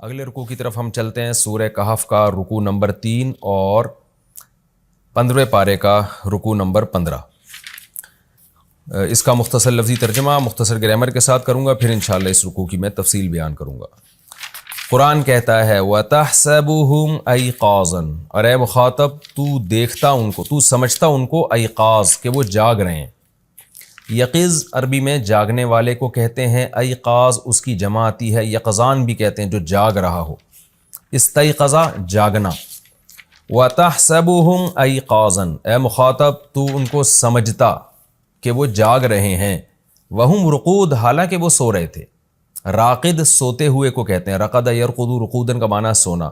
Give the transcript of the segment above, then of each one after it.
اگلے رکوع کی طرف ہم چلتے ہیں۔ سورہ کہف کا رکوع نمبر 3 اور 15ویں پارے کا رکوع نمبر 15۔ اس کا مختصر لفظی ترجمہ مختصر گرامر کے ساتھ کروں گا، پھر انشاءاللہ اس رکوع کی میں تفصیل بیان کروں گا۔ قرآن کہتا ہے وَتَحْسَبُهُمْ أَيْقَاظًا، اور اے مخاطب تو دیکھتا ان کو، تو سمجھتا ان کو ایقاظ کہ وہ جاگ رہے ہیں۔ یقظ عربی میں جاگنے والے کو کہتے ہیں، ایقاظ اس کی جمع آتی ہے، یقظان بھی کہتے ہیں جو جاگ رہا ہو۔ استیقظ جاگنا۔ وَتَحْسَبُهُمْ أَيْقَاظًا، اے مخاطب تو ان کو سمجھتا کہ وہ جاگ رہے ہیں۔ وَهُمْ رقود، حالانکہ وہ سو رہے تھے۔ راقد سوتے ہوئے کو کہتے ہیں، رقد یرقد رقودن کا معنی سونا،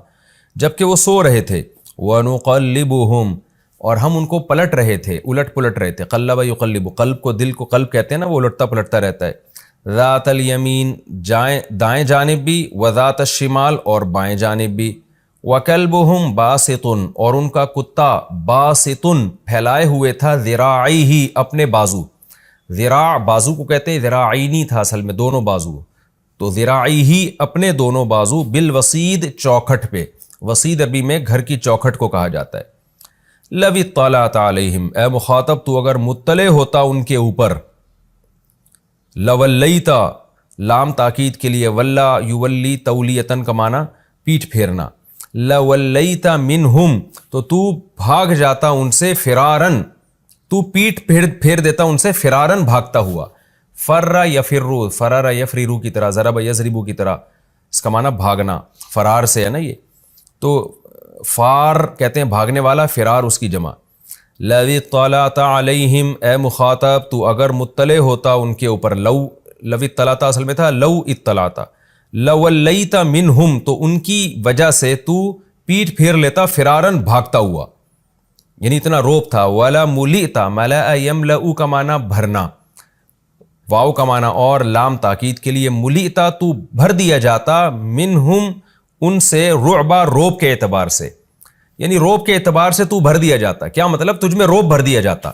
جبکہ وہ سو رہے تھے۔ وَنُقَلِّبُهُمْ، اور ہم ان کو پلٹ رہے تھے، الٹ پلٹ رہے تھے۔ قلب یقلب، قلب کو دل کو قلب کہتے ہیں نا، وہ الٹتا پلٹتا رہتا ہے۔ ذات الیمین، دائیں جانب بھی، وذات الشمال، اور بائیں جانب بھی۔ وَكَلْبُهُمْ باسط، اور ان کا کتا باسط پھیلائے ہوئے تھا، ذراعیہ اپنے بازو۔ ذراع بازو کو کہتے ہیں، ذراعینی تھا اصل میں، دونوں بازو، تو ذراعیہ اپنے دونوں بازو، بالوسید چوکھٹ پہ۔ وسید عربی میں گھر کی چوکھٹ کو کہا جاتا ہے۔ لَوِ اطَّلَعْتَ عَلَيْهِمْ، اے مخاطب تو اگر مطلع ہوتا ان کے اوپر۔ لَوَلَّيْتَ، لام تاکید کے لیے، ولا یولی تولیتن کا معنی پیٹھ پھیرنا۔ لَوَلَّيْتَ مِنْهُمْ، تو بھاگ جاتا ان سے، فرارن تو پیٹھ پھیر دیتا ان سے، فرارن بھاگتا ہوا۔ فر یفرو، فرار یفررو کی طرح، ضرب یضربو کی طرح، اس کا معنی بھاگنا، فرار سے ہے نا یہ، تو فار کہتے ہیں بھاگنے والا، فرار اس کی جمع۔ لَوِ اطَّلَعْتَ عَلَيْهِمْ، اے مخاطب تو اگر مطلع ہوتا ان کے اوپر۔ لو اطَّلَعْتَ اصل میں تھا لو اطَّلَعْتَ۔ لَوَلَّيْتَ مِنْهُمْ، تو ان کی وجہ سے تو پیٹھ پھیر لیتا، فرارن بھاگتا ہوا، یعنی اتنا روب تھا۔ وَلَا مُلِئْتَ، مَلَأَ يَمْلَأُ کا معنی بھرنا، واو کا معنی اور لام تاکید کے لیے، مُلِئْتَ تو بھر دیا جاتا، منہم ان سے، رعبا روب کے اعتبار سے، یعنی روب کے اعتبار سے تو بھر دیا جاتا۔ کیا مطلب؟ تجھ میں روب بھر دیا جاتا،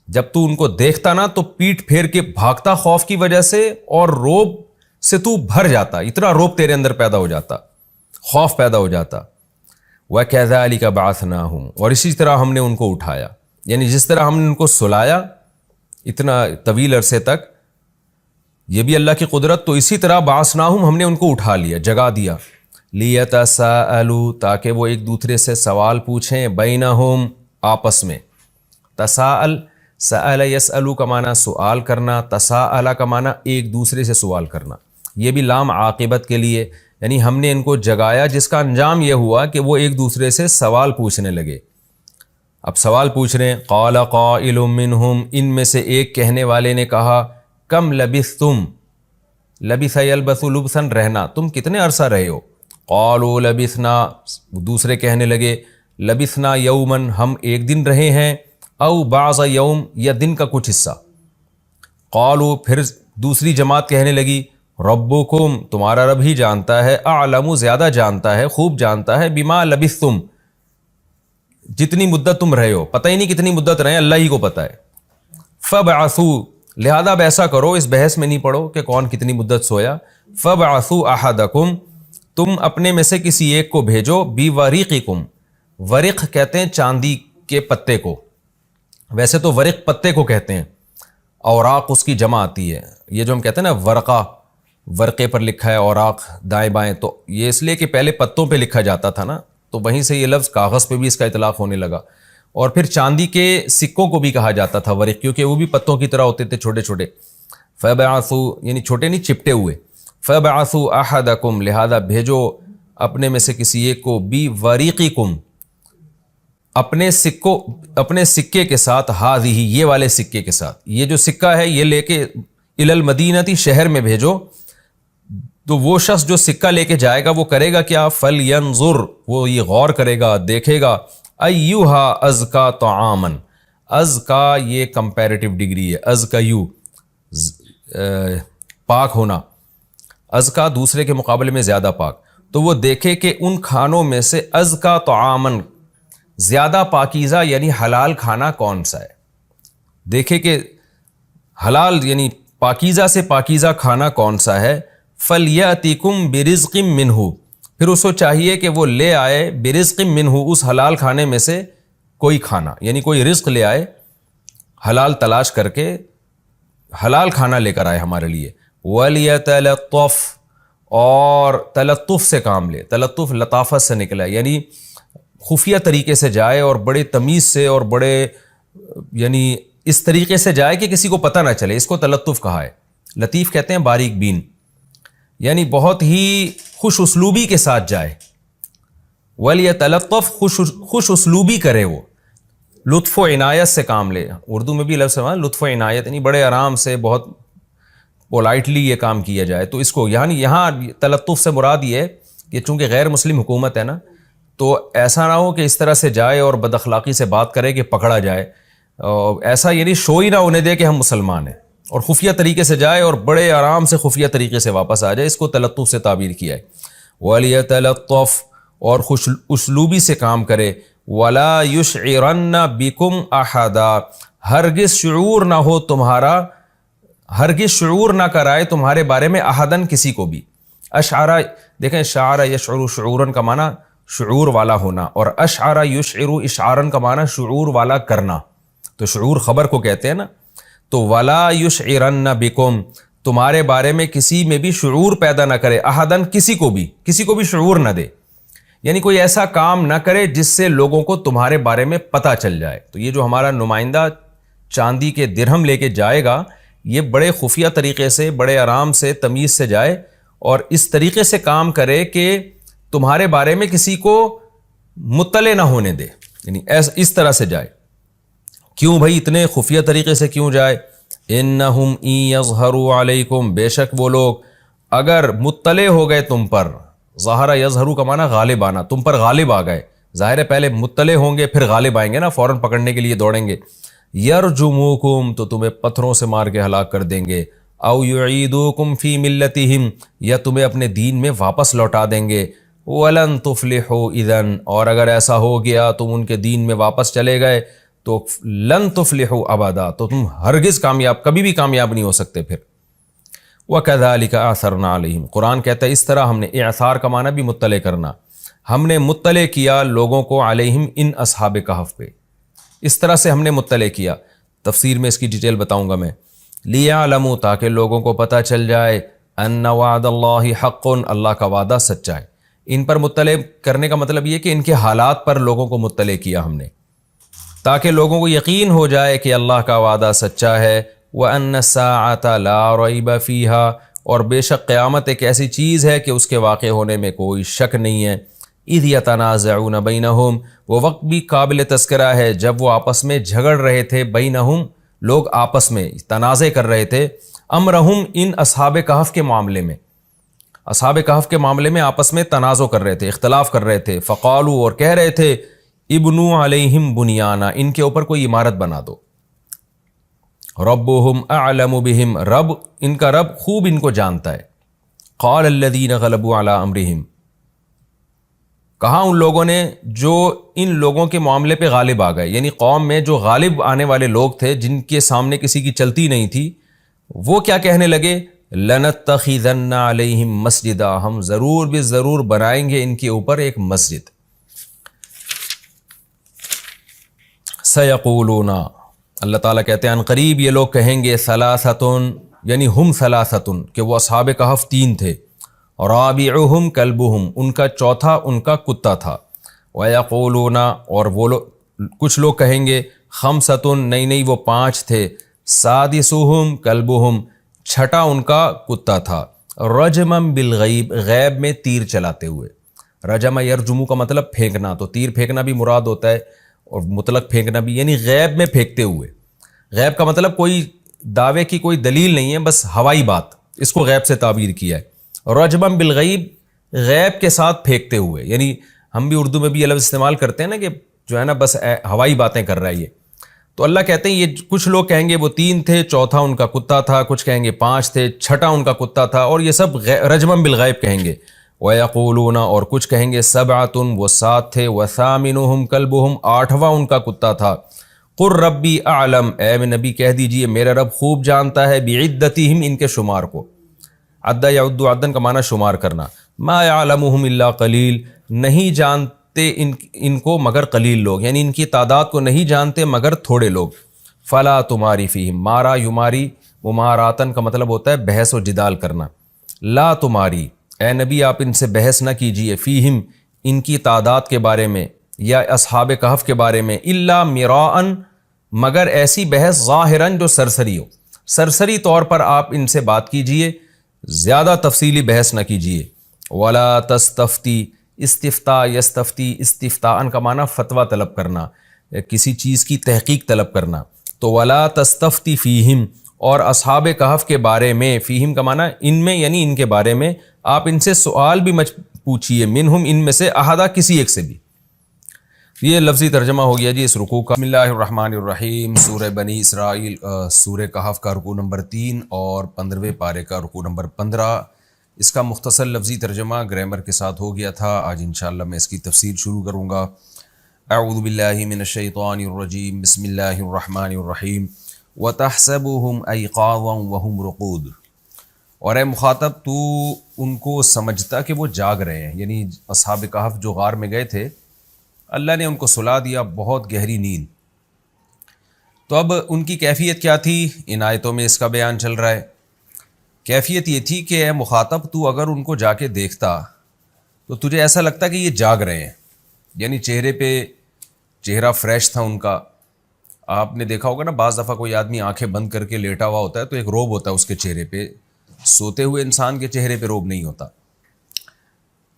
جب تو ان کو دیکھتا نا تو پیٹ پھیر کے بھاگتا خوف کی وجہ سے، اور روب سے تو بھر جاتا، اتنا روب تیرے اندر پیدا ہو جاتا، خوف پیدا ہو جاتا۔ وَكَذَلِكَ بَعَثْنَاهُمْ، اور اسی طرح ہم نے ان کو اٹھایا، یعنی جس طرح ہم نے ان کو سلایا اتنا طویل عرصے تک، یہ بھی اللہ کی قدرت، تو اسی طرح بعثناہم، ہم نے ان کو اٹھا لیا، جگا دیا۔ لیتساءلوا، تاکہ وہ ایک دوسرے سے سوال پوچھیں، بینہم آپس میں۔ تساءل، سأل یسألو کا معنی سوال کرنا، تساءل کا معنی ایک دوسرے سے سوال کرنا، یہ بھی لام عاقبت کے لیے، یعنی ہم نے ان کو جگایا جس کا انجام یہ ہوا کہ وہ ایک دوسرے سے سوال پوچھنے لگے۔ اب سوال پوچھ رہے ہیں۔ قال قائل منہم، ان میں سے ایک کہنے والے نے کہا، کم لبثتم، لبث یلبث لبثا رہنا، تم کتنے عرصہ رہے ہو؟ قالوا لبثنا، دوسرے کہنے لگے، لبثنا یوما، ہم ایک دن رہے ہیں، او بعض یوم، یا دن کا کچھ حصہ۔ قالوا، پھر دوسری جماعت کہنے لگی، ربکم، تمہارا رب ہی جانتا ہے، اعلم، زیادہ جانتا ہے، خوب جانتا ہے، بما لبثتم، جتنی مدت تم رہے ہو، پتہ ہی نہیں کتنی مدت رہے، اللہ ہی کو پتہ ہے۔ فبعثوا، لہذا اب ایسا کرو، اس بحث میں نہیں پڑو کہ کون کتنی مدت سویا۔ فبعثوا احدکم، تم اپنے میں سے کسی ایک کو بھیجو، بورقکم، ورق کہتے ہیں چاندی کے پتے کو، ویسے تو ورق پتے کو کہتے ہیں، اوراق اس کی جمع آتی ہے، یہ جو ہم کہتے ہیں نا ورقہ، ورقے پر لکھا ہے اوراق دائیں بائیں، تو یہ اس لیے کہ پہلے پتوں پہ لکھا جاتا تھا نا، تو وہیں سے یہ لفظ کاغذ پہ بھی اس کا اطلاق ہونے لگا، اور پھر چاندی کے سکوں کو بھی کہا جاتا تھا ورق، کیونکہ وہ بھی پتوں کی طرح ہوتے تھے، چھوٹے چھوٹے۔ فبعثوا، یعنی چھوٹے نہیں، چپٹے ہوئے۔ فبعثوا احدکم، لہذا بھیجو اپنے میں سے کسی ایک کو، بورقکم، اپنے سکے کے ساتھ، ہذہ، یہ والے سکے کے ساتھ، یہ جو سکہ ہے یہ لے کے، الی المدینہ، شہر میں بھیجو، تو وہ شخص جو سکہ لے کے جائے گا وہ کرے گا کیا؟ فَلْيَنْظُرْ، وہ یہ غور کرے گا، دیکھے گا، ایہا ازکا طعاما، ازکا یہ کمپیریٹیو ڈگری ہے، ازکا یو، پاک ہونا، ازکا دوسرے کے مقابلے میں زیادہ پاک، تو وہ دیکھے کہ ان کھانوں میں سے ازکا طعاما، زیادہ پاکیزہ یعنی حلال کھانا کون سا ہے، دیکھے کہ حلال یعنی پاکیزہ سے پاکیزہ کھانا کون سا ہے۔ فَلْيَأْتِكُمْ بِرِزْقٍ مِّنْهُ، پھر اس کو چاہیے کہ وہ لے آئے برزق منہ، اس حلال کھانے میں سے کوئی کھانا، یعنی کوئی رزق لے آئے، حلال تلاش کر کے حلال کھانا لے کر آئے ہمارے لیے۔ وَلْيَتَلَطَّفْ، اور تلطف سے کام لے، تلطف لطافت سے نکلا ہے، یعنی خفیہ طریقے سے جائے اور بڑے تمیز سے اور بڑے یعنی اس طریقے سے جائے کہ کسی کو پتہ نہ چلے، اس کو تلطف کہا ہے۔ لطیف کہتے ہیں باریک بین، یعنی بہت ہی خوش اسلوبی کے ساتھ جائے۔ وَلْيَتَلَطَّفْ، خوش اسلوبی کرے، وہ لطف و عنایت سے کام لے۔ اردو میں بھی لفظ ہے لطف و عنایت، یعنی بڑے آرام سے بہت پولائٹلی یہ کام کیا جائے۔ تو اس کو یعنی یہاں تلطف سے مراد یہ ہے کہ چونکہ غیر مسلم حکومت ہے نا، تو ایسا نہ ہو کہ اس طرح سے جائے اور بد اخلاقی سے بات کرے کہ پکڑا جائے، ایسا یعنی شو ہی نہ ہونے دے کہ ہم مسلمان ہیں، اور خفیہ طریقے سے جائے اور بڑے آرام سے خفیہ طریقے سے واپس آ جائے، اس کو تلطف سے تعبیر کیا ہے۔ وَلْيَتَلَطَّفْ، اور خوش اسلوبی سے کام کرے۔ وَلَا يُشْعِرَنَّ بِكُمْ أَحَدًا، ہرگز شعور نہ ہو تمہارا، ہرگز شعور نہ کرائے تمہارے بارے میں احدن، کسی کو بھی۔ اشعر، دیکھیں شعر یشعر شعوراً کا معنی شعور والا ہونا، اور اشعر یشعر اشعاراً کا معنی شعور والا کرنا، تو شعور خبر کو کہتے ہیں نا۔ تو ولا یشعرن بکم، تمہارے بارے میں کسی میں بھی شعور پیدا نہ کرے، احدن، کسی کو بھی شعور نہ دے، یعنی کوئی ایسا کام نہ کرے جس سے لوگوں کو تمہارے بارے میں پتہ چل جائے۔ تو یہ جو ہمارا نمائندہ چاندی کے درہم لے کے جائے گا، یہ بڑے خفیہ طریقے سے، بڑے آرام سے، تمیز سے جائے اور اس طریقے سے کام کرے کہ تمہارے بارے میں کسی کو مطلع نہ ہونے دے، یعنی اس طرح سے جائے۔ کیوں بھائی اتنے خفیہ طریقے سے کیوں جائے؟ انہم ان یظہروا علیکم، بے شک وہ لوگ اگر مطلع ہو گئے تم پر، ظاہرہ یظہروا کا معنی غالب آنا، تم پر غالب آ گئے، ظاہر ہے پہلے مطلع ہوں گے پھر غالب آئیں گے نا، فوراً پکڑنے کے لیے دوڑیں گے۔ یرجموکم، تو تمہیں پتھروں سے مار کے ہلاک کر دیں گے۔ او یعیدوکم فی ملتہم، یا تمہیں اپنے دین میں واپس لوٹا دیں گے۔ ولن تفلحوا اذن، اور اگر ایسا ہو گیا تم ان کے دین میں واپس چلے گئے تو لن تفلحوا ابدا، تو تم ہرگز کامیاب، کبھی بھی کامیاب نہیں ہو سکتے پھر۔ وَكَذَلِكَ أَعْثَرْنَا عَلَيْهِمْ، قرآن کہتا ہے اس طرح ہم نے، اعثار کا معنی بھی مطلع کرنا، ہم نے مطلع کیا لوگوں کو، علیہم، ان اصحاب کہف پہ، اس طرح سے ہم نے مطلع کیا۔ تفسیر میں اس کی ڈیٹیل بتاؤں گا میں۔ لِيَعْلَمُوا، تاکہ لوگوں کو پتہ چل جائے، أَنَّ وَعْدَ اللَّهِ حَقٌّ، اللہ کا وعدہ سچا ہے۔ ان پر مطلع کرنے کا مطلب یہ کہ ان کے حالات پر لوگوں کو مطلع کیا ہم نے، تاکہ لوگوں کو یقین ہو جائے کہ اللہ کا وعدہ سچا ہے۔ وَأَنَّ السَّاعَةَ لَا رَيْبَ فِيهَا، اور بے شک قیامت ایک ایسی چیز ہے کہ اس کے واقع ہونے میں کوئی شک نہیں ہے۔ اِذْ يَتَنَازَعُونَ بَيْنَهُمْ، وہ وقت بھی قابل تذکرہ ہے جب وہ آپس میں جھگڑ رہے تھے، بینہم، لوگ آپس میں تنازع کر رہے تھے، امرہم، ان اصحاب کہف کے معاملے میں، اصحاب کہف کے معاملے میں آپس میں تنازع کر رہے تھے، اختلاف کر رہے تھے۔ فقالوا، اور کہہ رہے تھے، ابنوا علیہم بنیانا، ان کے اوپر کوئی عمارت بنا دو۔ ربهم اعلم بهم، رب، ان کا رب خوب ان کو جانتا ہے۔ قال الذین غلبوا علی امرہم، کہا ان لوگوں نے جو ان لوگوں کے معاملے پہ غالب آ گئے، یعنی قوم میں جو غالب آنے والے لوگ تھے، جن کے سامنے کسی کی چلتی نہیں تھی، وہ کیا کہنے لگے؟ لنتخذن علیہم مسجدا، ہم ضرور بھی ضرور بنائیں گے ان کے اوپر ایک مسجد۔ سیقولون، اللہ تعالیٰ کہتے ہیں ان قریب یہ لوگ کہیں گے، ثلاثتن، یعنی ہم ثلاثتن، کہ وہ اصحاب کہف تین تھے، رابعہم کلبہم، ان کا چوتھا ان کا کتا تھا۔ ویقولون، اور وہ لوگ کچھ لوگ کہیں گے، خمستن، نہیں وہ پانچ تھے، سادسہم کلبہم، چھٹا ان کا کتا تھا، رجمم بالغیب، غیب میں تیر چلاتے ہوئے۔ رجم یرجمو کا مطلب پھینکنا، تو تیر پھینکنا بھی مراد ہوتا ہے اور مطلق پھینکنا بھی، یعنی غیب میں پھینکتے ہوئے۔ غیب کا مطلب کوئی دعوے کی کوئی دلیل نہیں ہے، بس ہوائی بات، اس کو غیب سے تعبیر کیا ہے۔ رجمم بالغیب، غیب کے ساتھ پھینکتے ہوئے، یعنی ہم بھی اردو میں بھی یہ لفظ استعمال کرتے ہیں نا کہ جو ہے نا بس ہوائی باتیں کر رہا ہے یہ۔ تو اللہ کہتے ہیں یہ کچھ لوگ کہیں گے وہ تین تھے، چوتھا ان کا کتا تھا، کچھ کہیں گے پانچ تھے، چھٹا ان کا کتا تھا، اور یہ سب رجمم بالغیب کہیں گے۔ وَيَقُولُونَ، اور کچھ کہیں گے سبعۃ، وہ سات تھے، وَثَامِنُهُمْ كَلْبُهُمْ، آٹھواں ان کا کتا تھا۔ قُلْ رَبِّي أَعْلَمُ، اے نبی کہہ دیجئے میرا رب خوب جانتا ہے، بِعِدَّتِهِمْ، ان کے شمار کو۔ عد یعد عدن کا معنی شمار کرنا. ما یعلمہم الا قلیل، نہیں جانتے ان کو مگر قلیل لوگ، یعنی ان کی تعداد کو نہیں جانتے مگر تھوڑے لوگ. فلا تماری فیہم، مارا یماری مماراتن کا مطلب ہوتا ہے بحث و جدال کرنا. لا تماری، اے نبی آپ ان سے بحث نہ کیجئے، فیہم ان کی تعداد کے بارے میں یا اصحاب کہف کے بارے میں، الا مراءن مگر ایسی بحث ظاہراً جو سرسری ہو، سرسری طور پر آپ ان سے بات کیجئے، زیادہ تفصیلی بحث نہ کیجئے. ولا تستفتی، استفتاء یستفتی، استفتاء کا معنی فتویٰ طلب کرنا، کسی چیز کی تحقیق طلب کرنا. تو ولا تستفتی فیہم، اور اصحاب کہف کے بارے میں، فیہم کا معنی ان میں یعنی ان کے بارے میں، آپ ان سے سوال بھی مت پوچھیے، منہم ان میں سے، احدہ کسی ایک سے بھی. یہ لفظی ترجمہ ہو گیا جی اس رکوع کا. بسم اللہ الرحمن الرحیم. سورہ بنی اسرائیل، سورہ کہف کا رکوع نمبر 3 اور 15ویں پارے کا رکوع نمبر 15. اس کا مختصر لفظی ترجمہ گرامر کے ساتھ ہو گیا تھا. آج انشاءاللہ میں اس کی تفسیر شروع کروں گا. اعوذ باللہ من الشیطان الرجیم. بسم اللہ الرحمن الرحیم. وَتَحْسَبُهُمْ أَيْقَاظًا وَهُمْ رُقُودٌ، اور اے مخاطب تو ان کو سمجھتا کہ وہ جاگ رہے ہیں، یعنی اصحاب کہف جو غار میں گئے تھے اللہ نے ان کو سلا دیا بہت گہری نیند. تو اب ان کی کیفیت کیا تھی، ان آیتوں میں اس کا بیان چل رہا ہے. کیفیت یہ تھی کہ اے مخاطب تو اگر ان کو جا کے دیکھتا تو تجھے ایسا لگتا کہ یہ جاگ رہے ہیں، یعنی چہرے پہ چہرہ فریش تھا ان کا. آپ نے دیکھا ہوگا نا بعض دفعہ کوئی آدمی آنکھیں بند کر کے لیٹا ہوا ہوتا ہے تو ایک روب ہوتا ہے اس کے چہرے پہ، سوتے ہوئے انسان کے چہرے پہ روب نہیں ہوتا.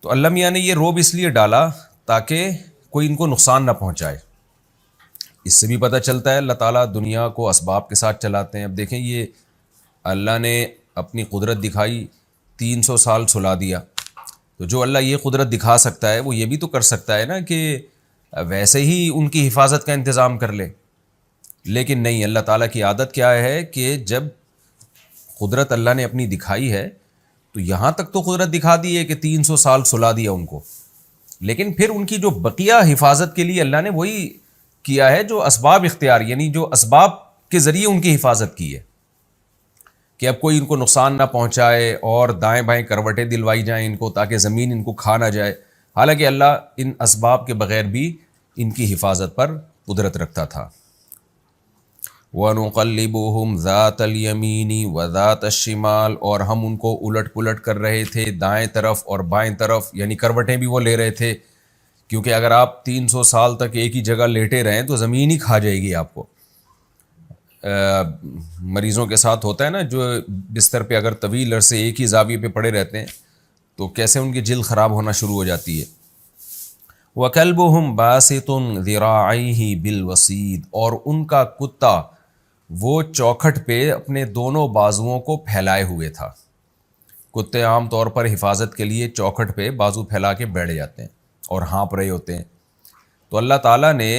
تو اللہ میاں نے یہ روب اس لیے ڈالا تاکہ کوئی ان کو نقصان نہ پہنچائے. اس سے بھی پتہ چلتا ہے اللہ تعالیٰ دنیا کو اسباب کے ساتھ چلاتے ہیں. اب دیکھیں یہ اللہ نے اپنی قدرت دکھائی، 300 سال سلا دیا. تو جو اللہ یہ قدرت دکھا سکتا ہے وہ یہ بھی تو کر سکتا ہے نا کہ ویسے ہی ان کی حفاظت کا انتظام کر لے. لیکن نہیں، اللہ تعالیٰ کی عادت کیا ہے کہ جب قدرت اللہ نے اپنی دکھائی ہے تو یہاں تک تو قدرت دکھا دی ہے کہ 300 سال سلا دیا ان کو، لیکن پھر ان کی جو بقیہ حفاظت کے لیے اللہ نے وہی کیا ہے جو اسباب اختیار، یعنی جو اسباب کے ذریعے ان کی حفاظت کی ہے کہ اب کوئی ان کو نقصان نہ پہنچائے اور دائیں بائیں کروٹیں دلوائی جائیں ان کو تاکہ زمین ان کو کھا نہ جائے. حالانکہ اللہ ان اسباب کے بغیر بھی ان کی حفاظت پر قدرت رکھتا تھا. وَنُقَلِّبُهُمْ ذَاتَ الْيَمِينِ وَذَاتَ الشِّمَالِ، اور ہم ان کو الٹ پلٹ کر رہے تھے دائیں طرف اور بائیں طرف، یعنی کروٹیں بھی وہ لے رہے تھے، کیونکہ اگر آپ 300 سال تک ایک ہی جگہ لیٹے رہیں تو زمین ہی کھا جائے گی آپ کو. مریضوں کے ساتھ ہوتا ہے نا، جو بستر پہ اگر طویل عرصے ایک ہی زاویے پہ پڑے رہتے ہیں تو کیسے ان کی جلد خراب ہونا شروع ہو جاتی ہے. وَكَلْبُهُمْ بَاسِطٌ ذِرَاعَيْهِ بِالْوَصِيدِ، اور ان کا کتا وہ چوکھٹ پہ اپنے دونوں بازوؤں کو پھیلائے ہوئے تھا. کتے عام طور پر حفاظت کے لیے چوکھٹ پہ بازو پھیلا کے بیٹھ جاتے ہیں اور ہانپ رہے ہوتے ہیں. تو اللہ تعالیٰ نے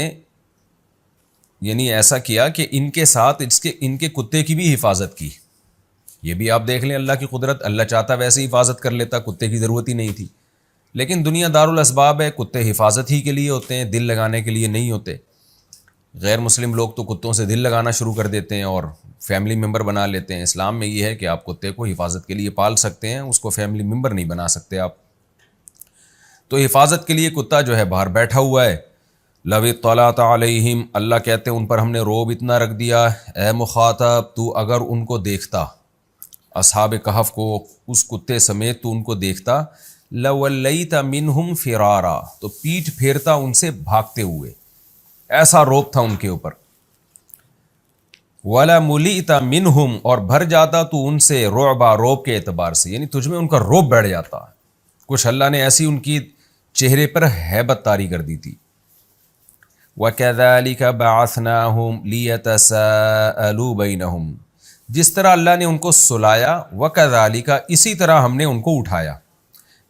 یعنی ایسا کیا کہ ان کے ساتھ ان کے کتے کی بھی حفاظت کی. یہ بھی آپ دیکھ لیں اللہ کی قدرت، اللہ چاہتا ویسے ہی حفاظت کر لیتا، کتے کی ضرورت ہی نہیں تھی. لیکن دنیا دارالاسباب ہے، کتے حفاظت ہی کے لیے ہوتے ہیں، دل لگانے کے لیے نہیں ہوتے. غیر مسلم لوگ تو کتوں سے دل لگانا شروع کر دیتے ہیں اور فیملی ممبر بنا لیتے ہیں. اسلام میں یہ ہے کہ آپ کتے کو حفاظت کے لیے پال سکتے ہیں، اس کو فیملی ممبر نہیں بنا سکتے آپ. تو حفاظت کے لیے کتا جو ہے باہر بیٹھا ہوا ہے. لَوِ اطَّلَعْتَ عَلَيْهِمْ، اللہ کہتے ہیں ان پر ہم نے روب اتنا رکھ دیا، اے مخاطب تو اگر ان کو دیکھتا، اصحاب کہف کو اس کتے سمیت تو ان کو دیکھتا، لَوَلَّيْتَ مِنْهُمْ فِرَارًا، تو پیٹھ پھیرتا ان سے بھاگتے ہوئے. ایسا روب تھا ان کے اوپر. وَلَمُلِئْتَ مِنْهُمْ، اور بھر جاتا تو ان سے رعبا، روب کے اعتبار سے، یعنی تجھ میں ان کا روب بیٹھ جاتا. کچھ اللہ نے ایسی ان کی چہرے پر ہیبت طاری کر دی تھی. وَكَذَلِكَ بَعَثْنَاهُمْ لِيَتَسَاءَلُوا بَيْنَهُمْ، جس طرح اللہ نے ان کو سلایا، وَكَذَلِكَ اسی طرح ہم نے ان کو اٹھایا.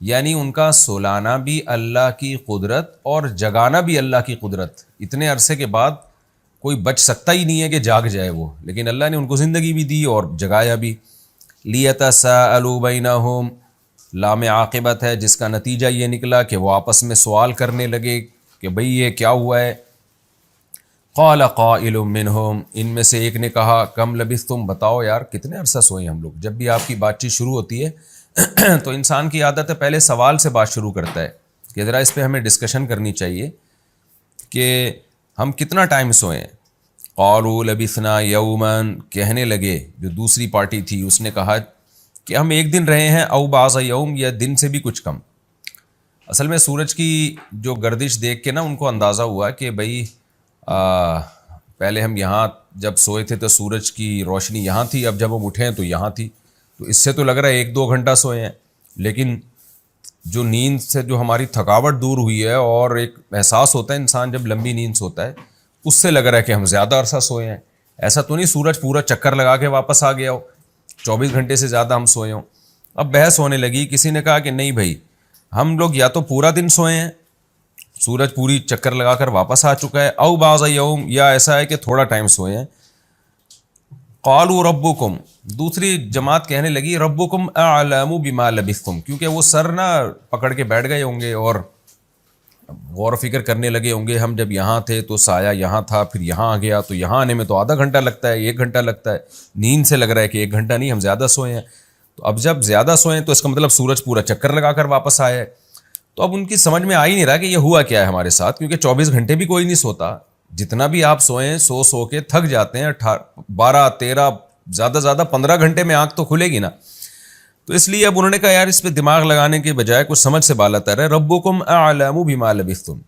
یعنی ان کا سلانا بھی اللہ کی قدرت اور جگانا بھی اللہ کی قدرت. اتنے عرصے کے بعد کوئی بچ سکتا ہی نہیں ہے کہ جاگ جائے وہ، لیکن اللہ نے ان کو زندگی بھی دی اور جگایا بھی. لِيَتَسَاءَلُوا بَيْنَهُمْ، لام عاقبت ہے جس کا نتیجہ یہ نکلا کہ وہ آپس میں سوال کرنے لگے کہ بھئی یہ کیا ہوا ہے. قال قائل منہم، ان میں سے ایک نے کہا کم لبثتم، بتاؤ یار کتنے عرصہ سوئے ہم لوگ۔ جب بھی آپ کی بات چیت شروع ہوتی ہے تو انسان کی عادت ہے پہلے سوال سے بات شروع کرتا ہے کہ ذرا اس پہ ہمیں ڈسکشن کرنی چاہیے کہ ہم کتنا ٹائم سوئے ہیں۔ قالوا لبثنا یوما، کہنے لگے جو دوسری پارٹی تھی اس نے کہا کہ ہم ایک دن رہے ہیں، او بعض یوم، یا دن سے بھی کچھ کم۔ اصل میں سورج کی جو گردش دیکھ کے نا ان کو اندازہ ہوا کہ بھئی پہلے ہم یہاں جب سوئے تھے تو سورج کی روشنی یہاں تھی، اب جب ہم اٹھے ہیں تو یہاں تھی، تو اس سے تو لگ رہا ہے 1-2 گھنٹہ سوئے ہیں، لیکن جو نیند سے جو ہماری تھکاوٹ دور ہوئی ہے اور ایک احساس ہوتا ہے انسان جب لمبی نیند سوتا ہے، اس سے لگ رہا ہے کہ ہم زیادہ عرصہ سوئے ہیں۔ ایسا تو نہیں سورج پورا چکر لگا کے واپس آ گیا ہو، 24 گھنٹے سے زیادہ ہم سوئے ہوں۔ اب بحث ہونے لگی، کسی نے کہا کہ نہیں بھائی ہم لوگ یا تو پورا دن سوئے ہیں، سورج پوری چکر لگا کر واپس آ چکا ہے، او بعض یوم، یا ایسا ہے کہ تھوڑا ٹائم سوئے ہیں۔ قالوا ربکم، دوسری جماعت کہنے لگی ربکم اعلم بما لبثتم، کیونکہ وہ سر نہ پکڑ کے بیٹھ گئے ہوں گے اور غور و فکر کرنے لگے ہوں گے، ہم جب یہاں تھے تو سایہ یہاں تھا، پھر یہاں آ گیا تو یہاں آنے میں تو آدھا گھنٹہ لگتا ہے، 1 گھنٹہ لگتا ہے، نیند سے لگ رہا ہے کہ 1 گھنٹہ نہیں ہم زیادہ سوئے ہیں۔ تو اب جب زیادہ سوئے ہیں تو اس کا مطلب سورج پورا چکر لگا کر واپس آیا ہے۔ تو اب ان کی سمجھ میں آ ہی نہیں رہا کہ یہ ہوا کیا ہے ہمارے ساتھ، کیونکہ 24 گھنٹے بھی کوئی نہیں سوتا، جتنا بھی آپ سوئیں سو کے تھک جاتے ہیں، 12-13 زیادہ 15 گھنٹے میں آنکھ تو کھلے گی نا۔ تو اس لیے اب انہوں نے کہا یار اس پہ دماغ لگانے کے بجائے کچھ سمجھ سے بالا تر ہے، ربکم اعلم بما لبثتم،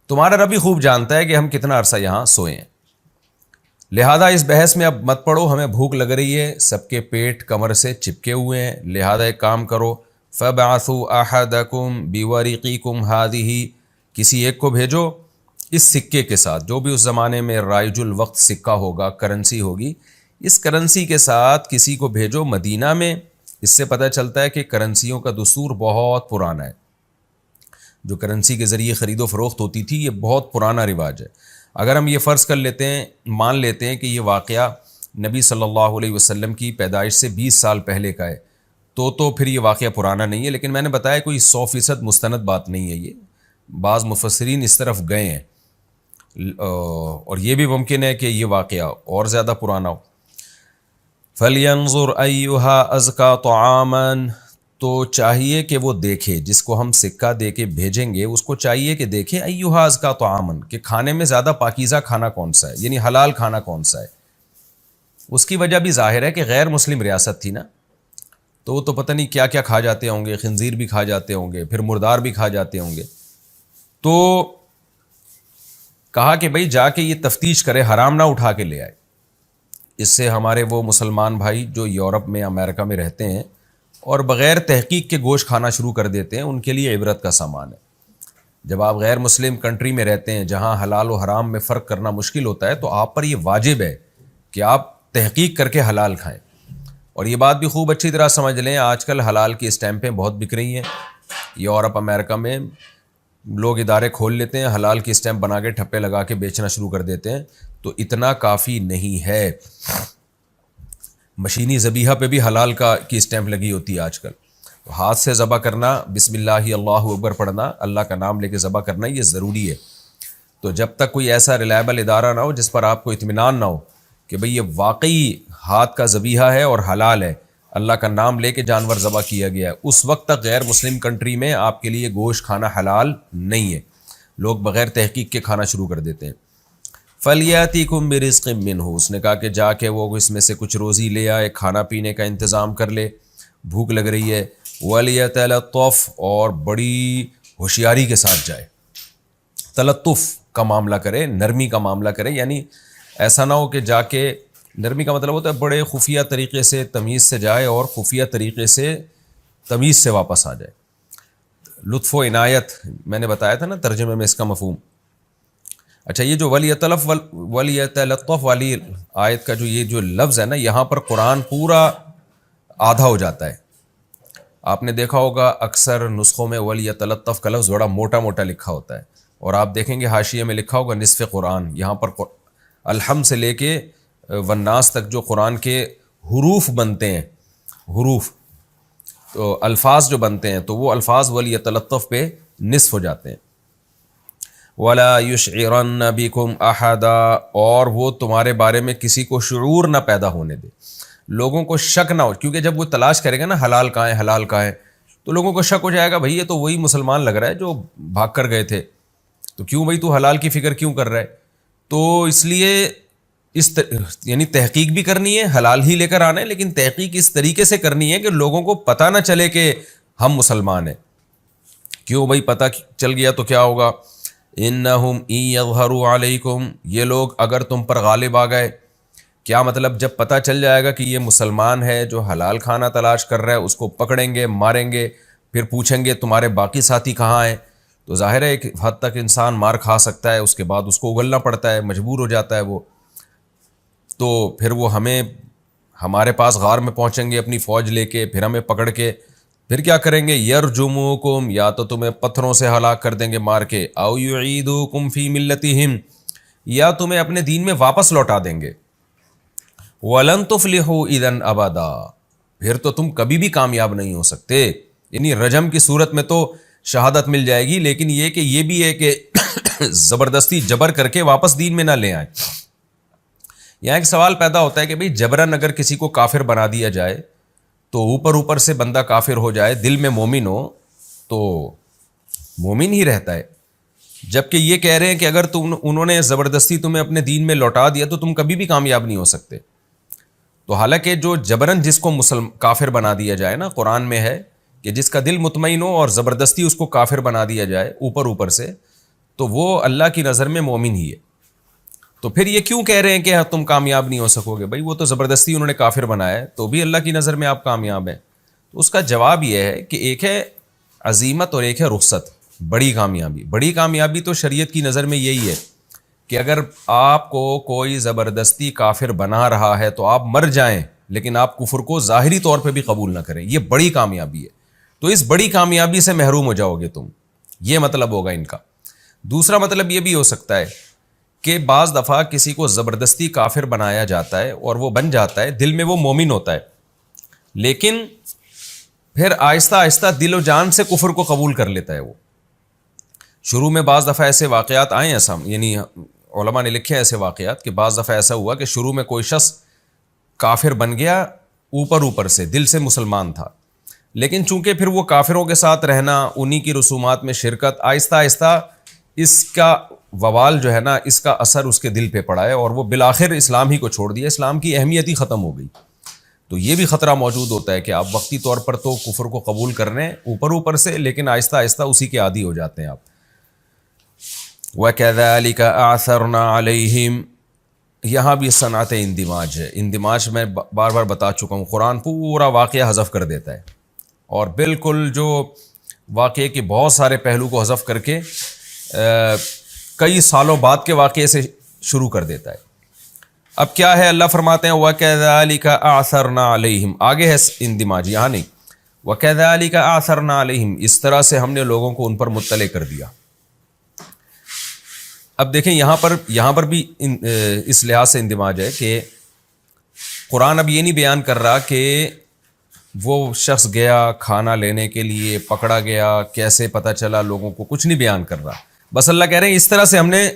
تمہارا رب ہی خوب جانتا ہے کہ ہم کتنا عرصہ یہاں سوئے ہیں، لہذا اس بحث میں اب مت پڑو، ہمیں بھوک لگ رہی ہے، سب کے پیٹ کمر سے چپکے ہوئے ہیں، لہذا ایک کام کرو، فَبْعَثُوا أَحَدَكُمْ بِوَرِقِكُمْ هَذِهِ، کسی ایک کو بھیجو اس سکے کے ساتھ، جو بھی اس زمانے میں رائج الوقت سکہ ہوگا، کرنسی ہوگی، اس کرنسی کے ساتھ کسی کو بھیجو مدینہ میں۔ اس سے پتہ چلتا ہے کہ کرنسیوں کا دستور بہت پرانا ہے، جو کرنسی کے ذریعے خرید و فروخت ہوتی تھی یہ بہت پرانا رواج ہے۔ اگر ہم یہ فرض کر لیتے ہیں، مان لیتے ہیں کہ یہ واقعہ نبی صلی اللہ علیہ وسلم کی پیدائش سے 20 سال پہلے کا ہے، تو پھر یہ واقعہ پرانا نہیں ہے، لیکن میں نے بتایا کوئی 100% مستند بات نہیں ہے، یہ بعض مفسرین اس طرف گئے ہیں، اور یہ بھی ممکن ہے کہ یہ واقعہ اور زیادہ پرانا ہو۔ فَلْيَنظُرْ أَيُّهَا أَزْكَىٰ طَعَامًا، تو چاہیے کہ وہ دیکھے، جس کو ہم سکہ دے کے بھیجیں گے اس کو چاہیے کہ دیکھے أَيُّهَا أَزْكَىٰ طَعَامًا، کہ کھانے میں زیادہ پاکیزہ کھانا کون سا ہے، یعنی حلال کھانا کون سا ہے۔ اس کی وجہ بھی ظاہر ہے کہ غیر مسلم ریاست تھی نا، تو وہ تو پتہ نہیں کیا کیا کھا جاتے ہوں گے، خنزیر بھی کھا جاتے ہوں گے، پھر مردار بھی کھا جاتے ہوں گے۔ تو کہا کہ بھئی جا کے یہ تفتیش کرے، حرام نہ اٹھا کے لے آئے۔ اس سے ہمارے وہ مسلمان بھائی جو یورپ میں امریکہ میں رہتے ہیں اور بغیر تحقیق کے گوشت کھانا شروع کر دیتے ہیں، ان کے لیے عبرت کا سامان ہے۔ جب آپ غیر مسلم کنٹری میں رہتے ہیں جہاں حلال و حرام میں فرق کرنا مشکل ہوتا ہے، تو آپ پر یہ واجب ہے کہ آپ تحقیق کر کے حلال کھائیں۔ اور یہ بات بھی خوب اچھی طرح سمجھ لیں، آج کل حلال کی اسٹیمپیں بہت بک رہی ہیں، یورپ امریکہ میں لوگ ادارے کھول لیتے ہیں، حلال کی اسٹیمپ بنا کے ٹھپے لگا کے بیچنا شروع کر دیتے ہیں، تو اتنا کافی نہیں ہے۔ مشینی ذبیحہ پہ بھی حلال کی اسٹیمپ لگی ہوتی ہے آج کل، تو ہاتھ سے ذبح کرنا، بسم اللہ اللہ اکبر پڑھنا، اللہ کا نام لے کے ذبح کرنا، یہ ضروری ہے۔ تو جب تک کوئی ایسا ریلائبل ادارہ نہ ہو جس پر آپ کو اطمینان نہ ہو کہ بھئی یہ واقعی ہاتھ کا ذبیحہ ہے اور حلال ہے، اللہ کا نام لے کے جانور ذبح کیا گیا ہے، اس وقت تک غیر مسلم کنٹری میں آپ کے لیے گوشت کھانا حلال نہیں ہے۔ لوگ بغیر تحقیق کے کھانا شروع کر دیتے ہیں۔ فَلْيَأْتِكُمْ بِرِزْقٍ مِّنْهُ، اس نے کہا کہ جا کے وہ اس میں سے کچھ روزی لے آئے، کھانا پینے کا انتظام کر لے، بھوک لگ رہی ہے۔ وَلْيَتَلَطَّفْ، اور بڑی ہوشیاری کے ساتھ جائے، تلطف کا معاملہ کرے، نرمی کا معاملہ کرے، یعنی ایسا نہ ہو کہ جا کے، نرمی کا مطلب ہوتا ہے بڑے خفیہ طریقے سے تمیز سے جائے اور خفیہ طریقے سے تمیز سے واپس آ جائے۔ لطف و عنایت میں نے بتایا تھا نا ترجمے میں اس کا مفہوم۔ اچھا، یہ جو وَلْيَتَلَطَّفْ والی آیت کا یہ جو لفظ ہے نا، یہاں پر قرآن پورا آدھا ہو جاتا ہے۔ آپ نے دیکھا ہوگا اکثر نسخوں میں وَلْيَتَلَطَّفْ کا لفظ بڑا موٹا موٹا لکھا ہوتا ہے، اور آپ دیکھیں گے حاشیے میں لکھا ہوگا نصف قرآن۔ یہاں پر الحمد سے لے کے والناس تک جو قرآن کے حروف بنتے ہیں، حروف تو الفاظ جو بنتے ہیں، تو وہ الفاظ وَلْيَتَلَطَّفْ پہ نصف ہو جاتے ہیں۔ ولا یشعرن بکم احدا، اور وہ تمہارے بارے میں کسی کو شعور نہ پیدا ہونے دے، لوگوں کو شک نہ ہو، کیونکہ جب وہ تلاش کرے گا نا حلال کہاں ہے حلال کہاں ہے، تو لوگوں کو شک ہو جائے گا بھائی یہ تو وہی مسلمان لگ رہا ہے جو بھاگ کر گئے تھے، تو کیوں بھائی تو حلال کی فکر کیوں کر رہا ہے؟ تو اس لیے یعنی تحقیق بھی کرنی ہے، حلال ہی لے کر آنا ہے، لیکن تحقیق اس طریقے سے کرنی ہے کہ لوگوں کو پتہ نہ چلے کہ ہم مسلمان ہیں۔ کیوں بھائی پتہ چل گیا تو کیا ہوگا؟ انہم ان یظہروا علیکم، یہ لوگ اگر تم پر غالب آ گئے، کیا مطلب جب پتہ چل جائے گا کہ یہ مسلمان ہے جو حلال کھانا تلاش کر رہا ہے، اس کو پکڑیں گے ماریں گے، پھر پوچھیں گے تمہارے باقی ساتھی کہاں ہیں، تو ظاہر ہے ایک حد تک انسان مار کھا سکتا ہے، اس کے بعد اس کو اگلنا پڑتا ہے، مجبور ہو جاتا ہے وہ، تو پھر وہ ہمارے پاس غار میں پہنچیں گے اپنی فوج لے کے، پھر ہمیں پکڑ کے پھر کیا کریں گے؟ یرجموکم، یا تو تمہیں پتھروں سے ہلاک کر دیں گے مار کے، او یعیدوکم فی ملتہم، یا تمہیں اپنے دین میں واپس لوٹا دیں گے، وَلَن تُفْلِحُوا اِذًا أَبَدًا، پھر تو تم کبھی بھی کامیاب نہیں ہو سکتے۔ یعنی رجم کی صورت میں تو شہادت مل جائے گی، لیکن یہ بھی ہے کہ زبردستی جبر کر کے واپس دین میں نہ لے آئیں۔ یہاں ایک سوال پیدا ہوتا ہے کہ بھئی جبراً اگر کسی کو کافر بنا دیا جائے تو اوپر سے بندہ کافر ہو جائے، دل میں مومن ہو تو مومن ہی رہتا ہے، جبکہ یہ کہہ رہے ہیں کہ اگر انہوں نے زبردستی تمہیں اپنے دین میں لوٹا دیا تو تم کبھی بھی کامیاب نہیں ہو سکتے۔ تو حالانکہ جو جبراً جس کو کافر بنا دیا جائے نا، قرآن میں ہے کہ جس کا دل مطمئن ہو اور زبردستی اس کو کافر بنا دیا جائے اوپر سے، تو وہ اللہ کی نظر میں مومن ہی ہے۔ تو پھر یہ کیوں کہہ رہے ہیں کہ تم کامیاب نہیں ہو سکو گے؟ بھائی وہ تو زبردستی انہوں نے کافر بنایا ہے، تو بھی اللہ کی نظر میں آپ کامیاب ہیں۔ تو اس کا جواب یہ ہے کہ ایک ہے عزیمت اور ایک ہے رخصت، بڑی کامیابی۔ بڑی کامیابی تو شریعت کی نظر میں یہی ہے کہ اگر آپ کو کوئی زبردستی کافر بنا رہا ہے تو آپ مر جائیں، لیکن آپ کفر کو ظاہری طور پہ بھی قبول نہ کریں، یہ بڑی کامیابی ہے۔ تو اس بڑی کامیابی سے محروم ہو جاؤ گے تم، یہ مطلب ہوگا ان کا۔ دوسرا مطلب یہ بھی ہو سکتا ہے کہ بعض دفعہ کسی کو زبردستی کافر بنایا جاتا ہے اور وہ بن جاتا ہے، دل میں وہ مومن ہوتا ہے، لیکن پھر آہستہ آہستہ دل و جان سے کفر کو قبول کر لیتا ہے وہ۔ شروع میں بعض دفعہ ایسے واقعات آئے ہیں، یعنی علماء نے لکھے ایسے واقعات کہ بعض دفعہ ایسا ہوا کہ شروع میں کوئی شخص کافر بن گیا، اوپر سے دل سے مسلمان تھا، لیکن چونکہ پھر وہ کافروں کے ساتھ رہنا، انہی کی رسومات میں شرکت، آہستہ آہستہ اس کا وبال جو ہے نا، اس کا اثر اس کے دل پہ پڑا ہے اور وہ بالآخر اسلام ہی کو چھوڑ دیا، اسلام کی اہمیت ہی ختم ہو گئی۔ تو یہ بھی خطرہ موجود ہوتا ہے کہ آپ وقتی طور پر تو کفر کو قبول کر رہے ہیں اوپر سے، لیکن آہستہ آہستہ اسی کے عادی ہو جاتے ہیں آپ۔ وَكَذَلِكَ أَعْثَرْنَا عَلَيْهِمْ، یہاں بھی صنعت اندماج ہے۔ اندماج میں بار بار بتا چکا ہوں، قرآن پورا واقعہ حذف کر دیتا ہے اور بالکل جو واقعے کے بہت سارے پہلو کو حذف کر کے کئی سالوں بعد کے واقعے سے شروع کر دیتا ہے۔ اب کیا ہے؟ اللہ فرماتے ہیں وَكَذَلِكَ أَعْثَرْنَا عَلَيْهِمْ، آگے ہے اندماج، یہاں نہیں، وَكَذَلِكَ أَعْثَرْنَا عَلَيْهِمْ، اس طرح سے ہم نے لوگوں کو ان پر مطلع کر دیا۔ اب دیکھیں یہاں پر بھی اس لحاظ سے اندماج ہے کہ قرآن اب یہ نہیں بیان کر رہا کہ وہ شخص گیا کھانا لینے کے لیے، پکڑا گیا، کیسے پتہ چلا، لوگوں کو کچھ نہیں بیان کر رہا، بس اللہ کہہ رہے ہیں اس طرح سے ہم نے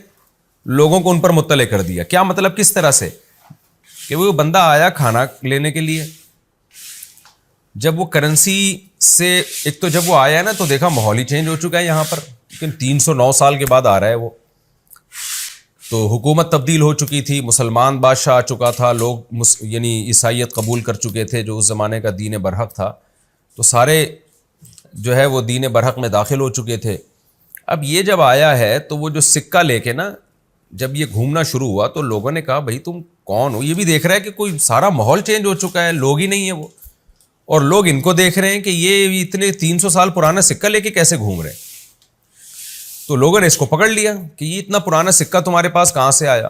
لوگوں کو ان پر مطلع کر دیا۔ کیا مطلب؟ کس طرح سے؟ کہ وہ بندہ آیا کھانا لینے کے لیے، جب وہ کرنسی سے ایک تو جب وہ آیا ہے نا تو دیکھا ماحول ہی چینج ہو چکا ہے یہاں پر، لیکن 309 سال کے بعد آ رہا ہے وہ، تو حکومت تبدیل ہو چکی تھی، مسلمان بادشاہ آ چکا تھا، لوگ یعنی عیسائیت قبول کر چکے تھے جو اس زمانے کا دین برحق تھا، تو سارے جو ہے وہ دین برحق میں داخل ہو چکے تھے۔ اب یہ جب آیا ہے تو وہ جو سکہ لے کے نا جب یہ گھومنا شروع ہوا تو لوگوں نے کہا بھائی تم کون ہو؟ یہ بھی دیکھ رہا ہے کہ کوئی سارا ماحول چینج ہو چکا ہے، لوگ ہی نہیں ہیں وہ، اور لوگ ان کو دیکھ رہے ہیں کہ یہ اتنے 300 سال پرانا سکہ لے کے کیسے گھوم رہے ہیں۔ تو لوگوں نے اس کو پکڑ لیا کہ یہ اتنا پرانا سکہ تمہارے پاس کہاں سے آیا،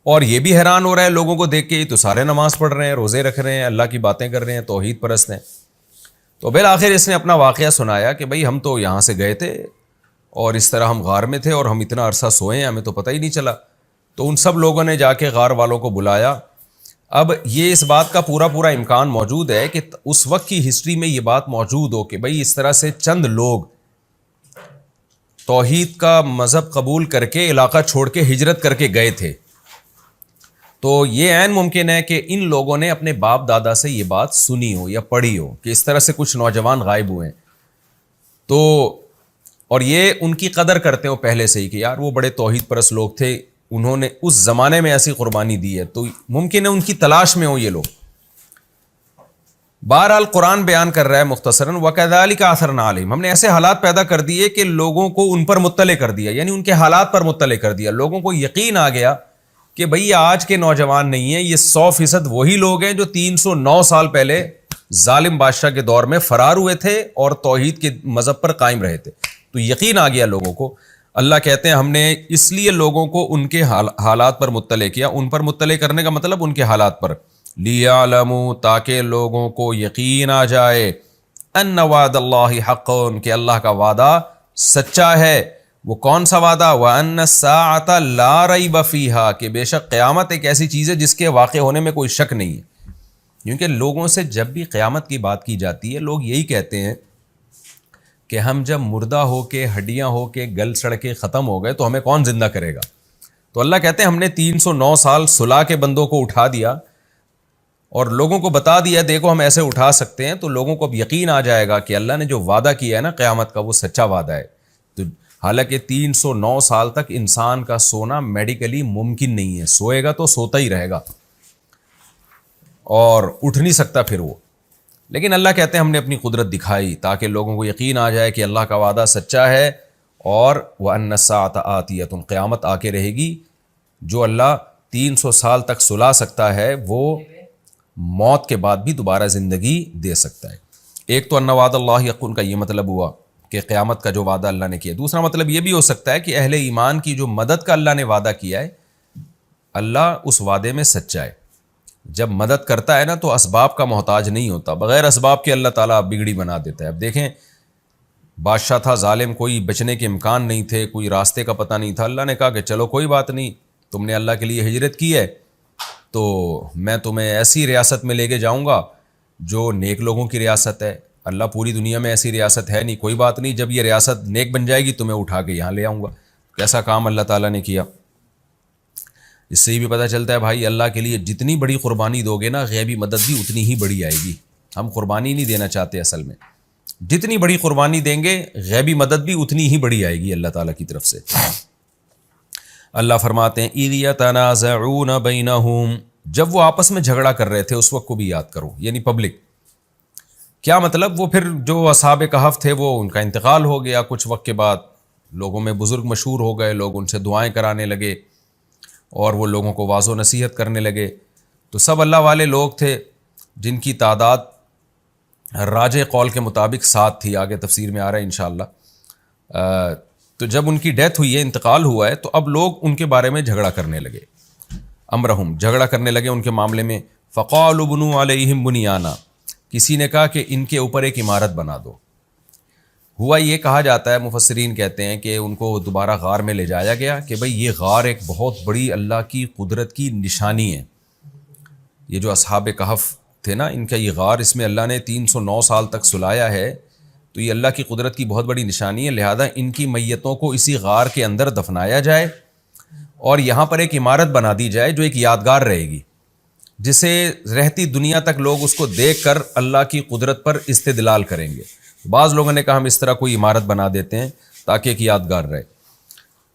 اور یہ بھی حیران ہو رہا ہے لوگوں کو دیکھ کے، تو سارے نماز پڑھ رہے ہیں، روزے رکھ رہے ہیں، اللہ کی باتیں کر رہے ہیں، توحید پرست ہیں۔ تو بالآخر اس نے اپنا واقعہ سنایا کہ بھائی ہم تو یہاں سے گئے تھے اور اس طرح ہم غار میں تھے اور ہم اتنا عرصہ سوئے ہیں، ہمیں تو پتہ ہی نہیں چلا۔ تو ان سب لوگوں نے جا کے غار والوں کو بلایا۔ اب یہ اس بات کا پورا امکان موجود ہے کہ اس وقت کی ہسٹری میں یہ بات موجود ہو کہ بھائی اس طرح سے چند لوگ توحید کا مذہب قبول کر کے علاقہ چھوڑ کے ہجرت کر کے گئے تھے، تو یہ عین ممکن ہے کہ ان لوگوں نے اپنے باپ دادا سے یہ بات سنی ہو یا پڑھی ہو کہ اس طرح سے کچھ نوجوان غائب ہوئے ہیں، تو اور یہ ان کی قدر کرتے ہو پہلے سے ہی کہ یار وہ بڑے توحید پرست لوگ تھے، انہوں نے اس زمانے میں ایسی قربانی دی ہے، تو ممکن ہے ان کی تلاش میں ہو یہ لوگ۔ بہرحال قرآن بیان کر رہا ہے مختصراً وَكَذَلِكَ أَثَرْنَا عَلَيْهِمْ، ہم نے ایسے حالات پیدا کر دیے کہ لوگوں کو ان پر مطلع کر دیا، یعنی ان کے حالات پر مطلع کر دیا، لوگوں کو یقین آ گیا کہ بھئی یہ آج کے نوجوان نہیں ہیں، یہ 100% وہی لوگ ہیں جو 309 سال پہلے ظالم بادشاہ کے دور میں فرار ہوئے تھے اور توحید کے مذہب پر قائم رہے تھے، تو یقین آ گیا لوگوں کو۔ اللہ کہتے ہیں ہم نے اس لیے لوگوں کو ان کے حالات پر مطلع کیا، ان پر مطلع کرنے کا مطلب ان کے حالات پر، لِيَعْلَمُوا، تاکہ لوگوں کو یقین آ جائے، أَنَّ وَعْدَ اللَّهِ حَقٌّ، کہ اللہ کا وعدہ سچا ہے۔ وہ کون سا وعدہ؟ وَأَنَّ السَّاعَةَ لَا رَيْبَ فِيهَا، کہ بے شک قیامت ایک ایسی چیز ہے جس کے واقع ہونے میں کوئی شک نہیں ہے۔ کیونکہ لوگوں سے جب بھی قیامت کی بات کی جاتی ہے لوگ یہی کہتے ہیں کہ ہم جب مردہ ہو کے ہڈیاں ہو کے گل سڑ کے ختم ہو گئے تو ہمیں کون زندہ کرے گا؟ تو اللہ کہتے ہیں ہم نے 309 سال سلا کے بندوں کو اٹھا دیا اور لوگوں کو بتا دیا دیکھو ہم ایسے اٹھا سکتے ہیں، تو لوگوں کو اب یقین آ جائے گا کہ اللہ نے جو وعدہ کیا ہے نا قیامت کا وہ سچا وعدہ ہے۔ تو حالانکہ 309 سال تک انسان کا سونا میڈیکلی ممکن نہیں ہے، سوئے گا تو سوتا ہی رہے گا اور اٹھ نہیں سکتا پھر وہ، لیکن اللہ کہتے ہیں ہم نے اپنی قدرت دکھائی تاکہ لوگوں کو یقین آ جائے کہ اللہ کا وعدہ سچا ہے، اور وَأَنَّ السَّاعَةَ آتِيَةٌ، قیامت آ کے رہے گی۔ جو اللہ 300 سال تک سلا سکتا ہے وہ موت کے بعد بھی دوبارہ زندگی دے سکتا ہے۔ ایک تو ان وعد اللہ حق کا یہ مطلب ہوا کہ قیامت کا جو وعدہ اللہ نے کیا، دوسرا مطلب یہ بھی ہو سکتا ہے کہ اہل ایمان کی جو مدد کا اللہ نے وعدہ کیا ہے اللہ اس وعدے میں سچا ہے۔ جب مدد کرتا ہے نا تو اسباب کا محتاج نہیں ہوتا، بغیر اسباب کے اللہ تعالیٰ بگڑی بنا دیتا ہے۔ اب دیکھیں بادشاہ تھا ظالم، کوئی بچنے کے امکان نہیں تھے، کوئی راستے کا پتہ نہیں تھا، اللہ نے کہا کہ چلو کوئی بات نہیں، تم نے اللہ کے لیے ہجرت کی ہے تو میں تمہیں ایسی ریاست میں لے کے جاؤں گا جو نیک لوگوں کی ریاست ہے۔ اللہ پوری دنیا میں ایسی ریاست ہے نہیں، کوئی بات نہیں، جب یہ ریاست نیک بن جائے گی تمہیں اٹھا کے یہاں لے آؤں گا۔ کیسا کام اللہ تعالیٰ نے کیا۔ اس سے بھی پتہ چلتا ہے بھائی اللہ کے لیے جتنی بڑی قربانی دو گے نا غیبی مدد بھی اتنی ہی بڑی آئے گی۔ ہم قربانی نہیں دینا چاہتے اصل میں، جتنی بڑی قربانی دیں گے غیبی مدد بھی اتنی ہی بڑی آئے گی اللہ تعالیٰ کی طرف سے۔ اللہ فرماتے ہیں اِذْ يَتَنَازَعُونَ بَيْنَهُمْ، جب وہ آپس میں جھگڑا کر رہے تھے اس وقت کو بھی یاد کرو، یعنی پبلک۔ کیا مطلب؟ وہ پھر جو اصحاب کہف تھے وہ ان کا انتقال ہو گیا کچھ وقت کے بعد، لوگوں میں بزرگ مشہور ہو گئے، لوگ ان سے دعائیں کرانے لگے اور وہ لوگوں کو واعظ و نصیحت کرنے لگے، تو سب اللہ والے لوگ تھے جن کی تعداد راجح قول کے مطابق 7 تھی، آگے تفسیر میں آ رہا ہے انشاءاللہ۔ تو جب ان کی ڈیتھ ہوئی ہے، انتقال ہوا ہے، تو اب لوگ ان کے بارے میں جھگڑا کرنے لگے، امرہم، جھگڑا کرنے لگے ان کے معاملے میں۔ فقالوا بنوا علیہم بنیانا، کسی نے کہا کہ ان کے اوپر ایک عمارت بنا دو۔ ہوا یہ کہا جاتا ہے، مفسرین کہتے ہیں کہ ان کو دوبارہ غار میں لے جایا گیا کہ بھئی یہ غار ایک بہت بڑی اللہ کی قدرت کی نشانی ہے۔ یہ جو اصحاب کہف تھے نا، ان کا یہ غار، اس میں اللہ نے 309 سال تک سلایا ہے، تو یہ اللہ کی قدرت کی بہت بڑی نشانی ہے، لہذا ان کی میتوں کو اسی غار کے اندر دفنایا جائے اور یہاں پر ایک عمارت بنا دی جائے جو ایک یادگار رہے گی، جسے رہتی دنیا تک لوگ اس کو دیکھ کر اللہ کی قدرت پر استدلال کریں گے۔ بعض لوگوں نے کہا ہم اس طرح کوئی عمارت بنا دیتے ہیں تاکہ ایک یادگار رہے۔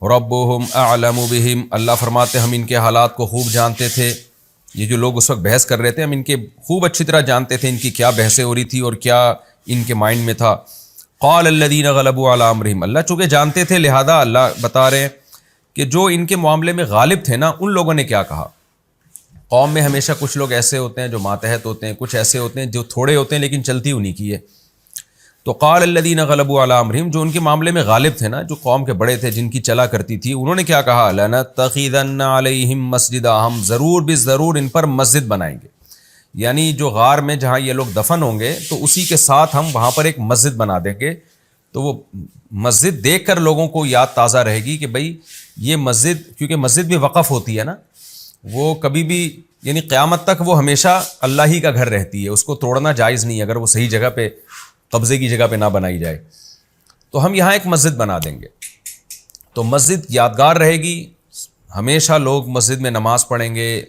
ربهم اعلم بهم، اللہ فرماتے ہم ان کے حالات کو خوب جانتے تھے۔ یہ جو لوگ اس وقت بحث کر رہے تھے ہم ان کے خوب اچھی طرح جانتے تھے، ان کی کیا بحثیں ہو رہی تھی اور کیا ان کے مائنڈ میں تھا۔ قال الذین غلبوا علی امرہم، اللہ چونکہ جانتے تھے لہذا اللہ بتا رہے ہیں کہ جو ان کے معاملے میں غالب تھے نا ان لوگوں نے کیا کہا۔ قوم میں ہمیشہ کچھ لوگ ایسے ہوتے ہیں جو ماتحت ہوتے ہیں، کچھ ایسے ہوتے ہیں جو تھوڑے ہوتے ہیں لیکن چلتی انہیں کی ہے۔ تو قال الذین غلبوا علی امرہم، جو ان کے معاملے میں غالب تھے نا، جو قوم کے بڑے تھے جن کی چلا کرتی تھی، انہوں نے کیا کہا، لنتخذن علیہم مسجدا، ہم ضرور بالضرور ان پر مسجد بنائیں گے، یعنی جو غار میں جہاں یہ لوگ دفن ہوں گے تو اسی کے ساتھ ہم وہاں پر ایک مسجد بنا دیں گے۔ تو وہ مسجد دیکھ کر لوگوں کو یاد تازہ رہے گی کہ بھئی یہ مسجد، کیونکہ مسجد بھی وقف ہوتی ہے نا، وہ کبھی بھی یعنی قیامت تک وہ ہمیشہ اللہ ہی کا گھر رہتی ہے، اس کو توڑنا جائز نہیں اگر وہ صحیح جگہ پہ، قبضے کی جگہ پہ نہ بنائی جائے۔ تو ہم یہاں ایک مسجد بنا دیں گے۔ تو مسجد یادگار رہے گی، ہمیشہ لوگ مسجد میں نماز پڑھیں گے،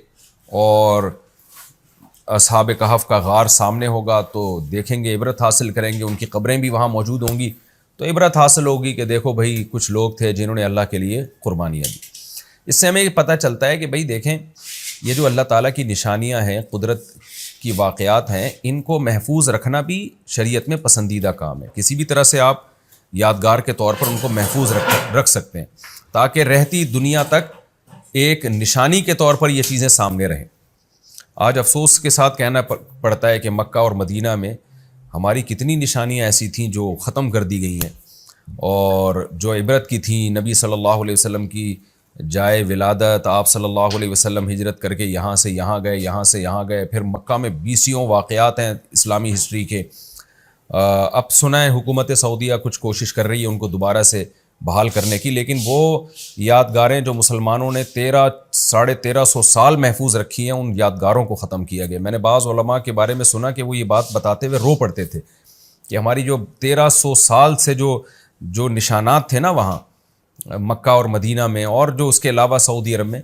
اور اصحاب کہف کا غار سامنے ہوگا تو دیکھیں گے، عبرت حاصل کریں گے، ان کی قبریں بھی وہاں موجود ہوں گی، تو عبرت حاصل ہوگی کہ دیکھو بھائی کچھ لوگ تھے جنہوں نے اللہ کے لیے قربانیاں دی۔ اس سے ہمیں یہ پتہ چلتا ہے کہ بھائی دیکھیں، یہ جو اللہ تعالیٰ کی نشانیاں ہیں، قدرت کی واقعات ہیں، ان کو محفوظ رکھنا بھی شریعت میں پسندیدہ کام ہے۔ کسی بھی طرح سے آپ یادگار کے طور پر ان کو محفوظ رکھ سکتے ہیں، تاکہ رہتی دنیا تک ایک نشانی کے طور پر یہ چیزیں سامنے رہیں۔ آج افسوس کے ساتھ کہنا پڑتا ہے کہ مکہ اور مدینہ میں ہماری کتنی نشانیاں ایسی تھیں جو ختم کر دی گئی ہیں، اور جو عبرت کی تھیں، نبی صلی اللہ علیہ وسلم کی جائے ولادت، آپ صلی اللہ علیہ وسلم ہجرت کر کے یہاں سے یہاں گئے، یہاں سے یہاں گئے، پھر مکہ میں بیسیوں واقعات ہیں اسلامی ہسٹری کے۔ اب سنا ہے حکومت سعودیہ کچھ کوشش کر رہی ہے ان کو دوبارہ سے بحال کرنے کی، لیکن وہ یادگاریں جو مسلمانوں نے 1300 سال محفوظ رکھی ہیں، ان یادگاروں کو ختم کیا گیا۔ میں نے بعض علماء کے بارے میں سنا کہ وہ یہ بات بتاتے ہوئے رو پڑتے تھے کہ ہماری جو 1300 سال سے جو نشانات تھے نا وہاں مکہ اور مدینہ میں، اور جو اس کے علاوہ سعودی عرب میں،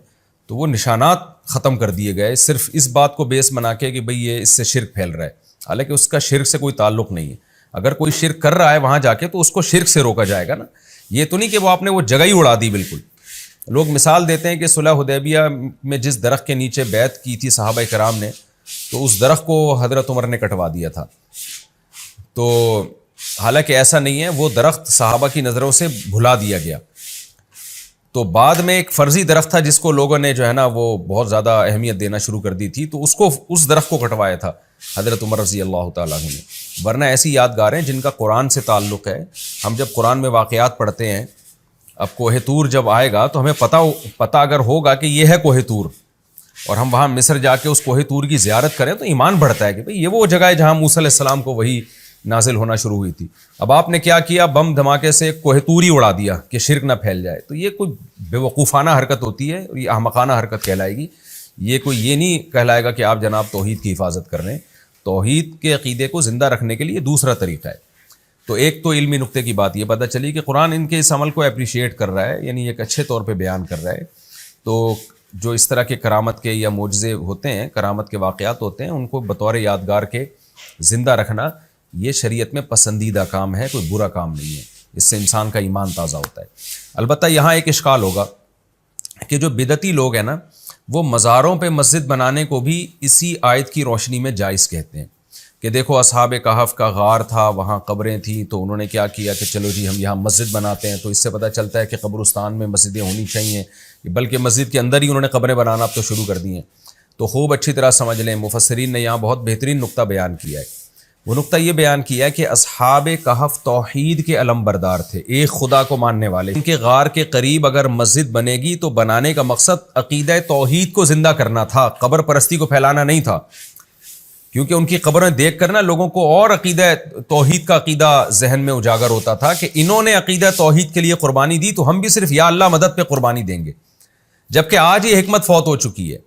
تو وہ نشانات ختم کر دیے گئے، صرف اس بات کو بیس بنا کے کہ بھئی یہ اس سے شرک پھیل رہا ہے، حالانکہ اس کا شرک سے کوئی تعلق نہیں ہے۔ اگر کوئی شرک کر رہا ہے وہاں جا کے تو اس کو شرک سے روکا جائے گا نا، یہ تو نہیں کہ وہ آپ نے وہ جگہ ہی اڑا دی بالکل۔ لوگ مثال دیتے ہیں کہ صلح حدیبیہ میں جس درخت کے نیچے بیعت کی تھی صحابہ کرام نے، تو اس درخت کو حضرت عمر نے کٹوا دیا تھا، تو حالانکہ ایسا نہیں ہے، وہ درخت صحابہ کی نظروں سے بھلا دیا گیا۔ تو بعد میں ایک فرضی درخت تھا جس کو لوگوں نے جو ہے نا وہ بہت زیادہ اہمیت دینا شروع کر دی تھی، تو اس درخت کو کٹوایا تھا حضرت عمر رضی اللہ تعالیٰ عنہ نے۔ ورنہ ایسی یادگاریں جن کا قرآن سے تعلق ہے، ہم جب قرآن میں واقعات پڑھتے ہیں، اب کوہ طور جب آئے گا تو ہمیں پتہ اگر ہوگا کہ یہ ہے کوہ طور، اور ہم وہاں مصر جا کے اس کوہ طور کی زیارت کریں تو ایمان بڑھتا ہے کہ بھئی یہ وہ جگہ ہے جہاں موسیٰ علیہ السلام کو وہی نازل ہونا شروع ہوئی تھی۔ اب آپ نے کیا کیا، بم دھماکے سے کوہ طور ہی اڑا دیا کہ شرک نہ پھیل جائے، تو یہ کوئی بے وقوفانہ حرکت ہوتی ہے، اور یہ احمقانہ حرکت کہلائے گی۔ یہ کوئی یہ نہیں کہلائے گا کہ آپ جناب توحید کی حفاظت کر رہے ہیں۔ توحید کے عقیدے کو زندہ رکھنے کے لیے دوسرا طریقہ ہے۔ تو ایک تو علمی نقطے کی بات یہ پتہ چلی کہ قرآن ان کے اس عمل کو اپریشیٹ کر رہا ہے، یعنی ایک اچھے طور پہ بیان کر رہا ہے۔ تو جو اس طرح کے کرامت کے یا معجزے ہوتے ہیں، کرامت کے واقعات ہوتے ہیں، ان کو بطور یادگار کے زندہ رکھنا یہ شریعت میں پسندیدہ کام ہے، کوئی برا کام نہیں ہے، اس سے انسان کا ایمان تازہ ہوتا ہے۔ البتہ یہاں ایک اشکال ہوگا کہ جو بدعتی لوگ ہیں نا، وہ مزاروں پہ مسجد بنانے کو بھی اسی آیت کی روشنی میں جائز کہتے ہیں کہ دیکھو اصحاب کہف کا غار تھا، وہاں قبریں تھیں، تو انہوں نے کیا کیا کہ چلو جی ہم یہاں مسجد بناتے ہیں، تو اس سے پتہ چلتا ہے کہ قبرستان میں مسجدیں ہونی چاہیے، بلکہ مسجد کے اندر ہی انہوں نے قبریں بنانا اب تو شروع کر دی ہیں۔ تو خوب اچھی طرح سمجھ لیں، مفسرین نے یہاں بہت بہترین نقطہ بیان کیا ہے۔ وہ نقطہ یہ بیان کیا ہے کہ اصحاب کہف توحید کے علم بردار تھے، ایک خدا کو ماننے والے۔ ان کے غار کے قریب اگر مسجد بنے گی تو بنانے کا مقصد عقیدہ توحید کو زندہ کرنا تھا، قبر پرستی کو پھیلانا نہیں تھا، کیونکہ ان کی قبریں دیکھ کر نا لوگوں کو اور عقیدہ توحید کا عقیدہ ذہن میں اجاگر ہوتا تھا کہ انہوں نے عقیدہ توحید کے لیے قربانی دی تو ہم بھی صرف یا اللہ مدد پہ قربانی دیں گے، جبکہ آج یہ حکمت فوت ہو چکی ہے۔